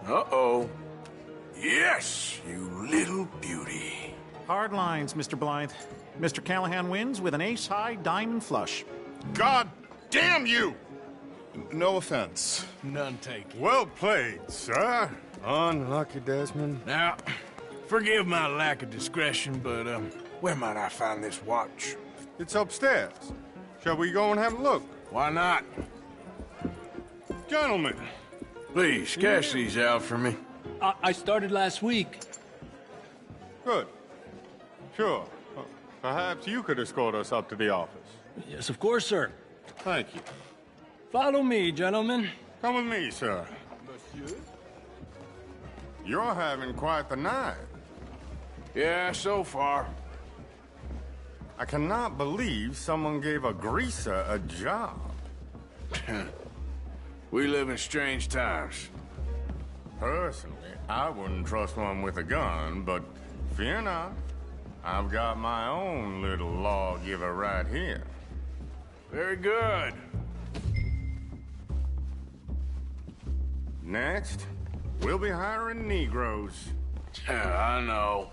Uh-oh. Yes, you little beauty. Hard lines, Mr. Blythe. Mr. Callahan wins with an ace-high diamond flush. God damn you! No offense. None taken. Well played, sir. Unlucky, Desmond. Now, forgive my lack of discretion, but, where might I find this watch? It's upstairs. Shall we go and have a look? Why not? Gentlemen. Please, cash these out for me. I started last week. Good. Sure. Perhaps you could escort us up to the office. Yes, of course, sir. Thank you. Follow me, gentlemen. Come with me, sir. Monsieur? You're having quite the night. Yeah, so far. I cannot believe someone gave a greaser a job. We live in strange times. Personally, I wouldn't trust one with a gun, but fear not. I've got my own little lawgiver right here. Very good. Next, we'll be hiring Negroes. I know.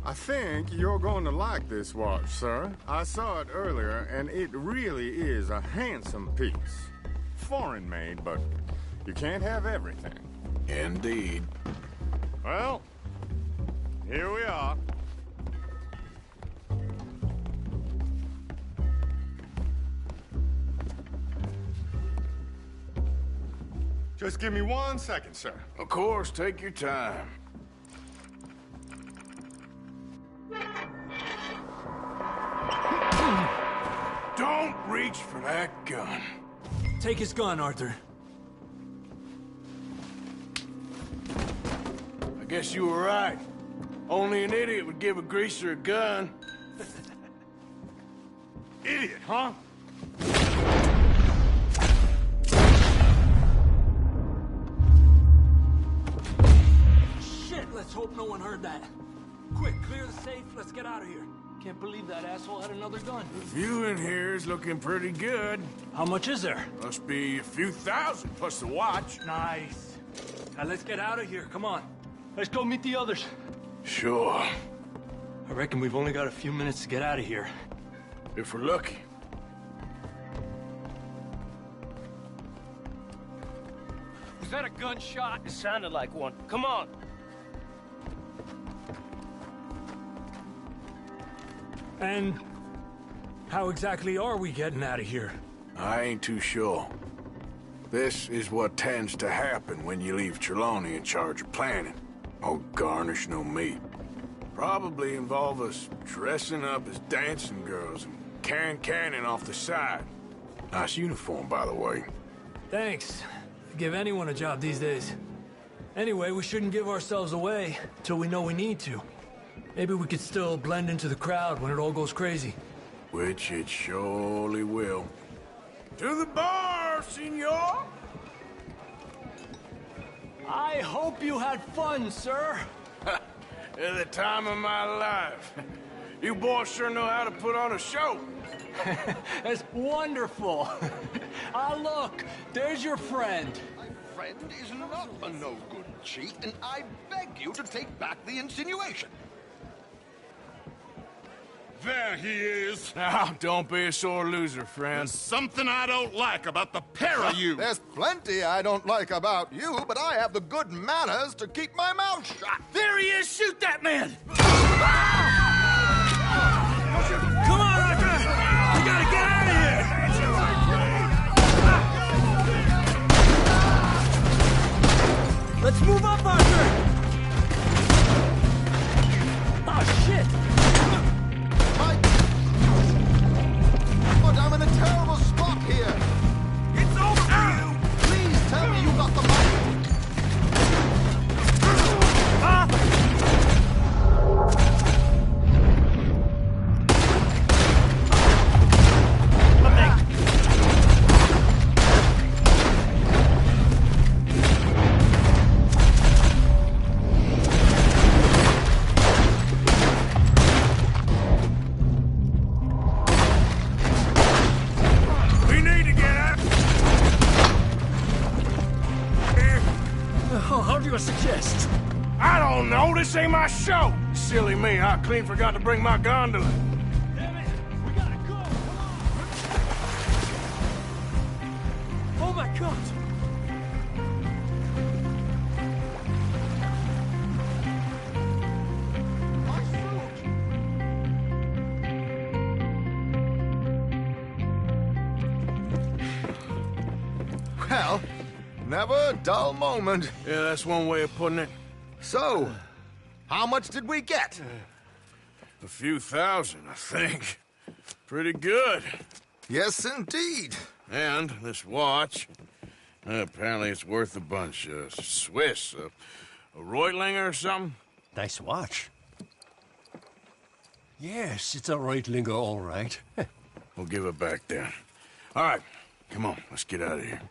I think you're going to like this watch, sir. I saw it earlier, and it really is a handsome piece. Foreign made, but you can't have everything. Indeed. Well, here we are. Just give me 1 second, sir. Of course, take your time. Don't reach for that gun. Take his gun, Arthur. I guess you were right. Only an idiot would give a greaser a gun. Idiot, huh? Shit, let's hope no one heard that. Quick, clear the safe, let's get out of here. Can't believe that asshole had another gun. The view in here is looking pretty good. How much is there? Must be a few thousand, plus the watch. Nice. Now let's get out of here, come on. Let's go meet the others. Sure. I reckon we've only got a few minutes to get out of here. If we're lucky. Was that a gunshot? It sounded like one. Come on. And how exactly are we getting out of here? I ain't too sure. This is what tends to happen when you leave Trelawney in charge of planning. No garnish, no meat. Probably involve us dressing up as dancing girls and canning off the side. Nice uniform, by the way. Thanks. Give anyone a job these days. Anyway, we shouldn't give ourselves away till we know we need to. Maybe we could still blend into the crowd when it all goes crazy. Which it surely will. To the bar, senor! I hope you had fun, sir. At the time of my life. You boys sure know how to put on a show. That's wonderful. Ah, look, there's your friend. My friend is not a no-good cheat, and I beg you to take back the insinuation. There he is. Now, don't be a sore loser, friend. There's something I don't like about the pair of you. There's plenty I don't like about you, but I have the good manners to keep my mouth shut. There he is! Shoot that man! Come on, Arthur! We gotta get out of here! Let's move up, Arthur! Oh, shit! But I'm in a terrible spot here. It's over to you! Please tell me you got the money. Oh, how do you suggest? I don't know. This ain't my show. Silly me. I clean forgot to bring my gondola. Damn it! We gotta go! Come on! Oh my God! Well, never a dull moment. Yeah, that's one way of putting it. So, how much did we get? A few thousand, I think. Pretty good. Yes, indeed. And this watch, apparently it's worth a bunch. Swiss, a Reutlinger or something? Nice watch. Yes, it's a Reutlinger, all right. We'll give it back then. All right, come on, let's get out of here.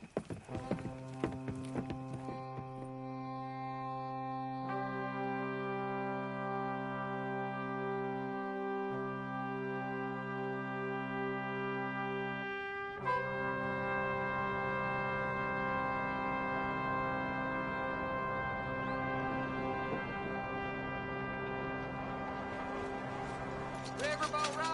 Riverboat ride!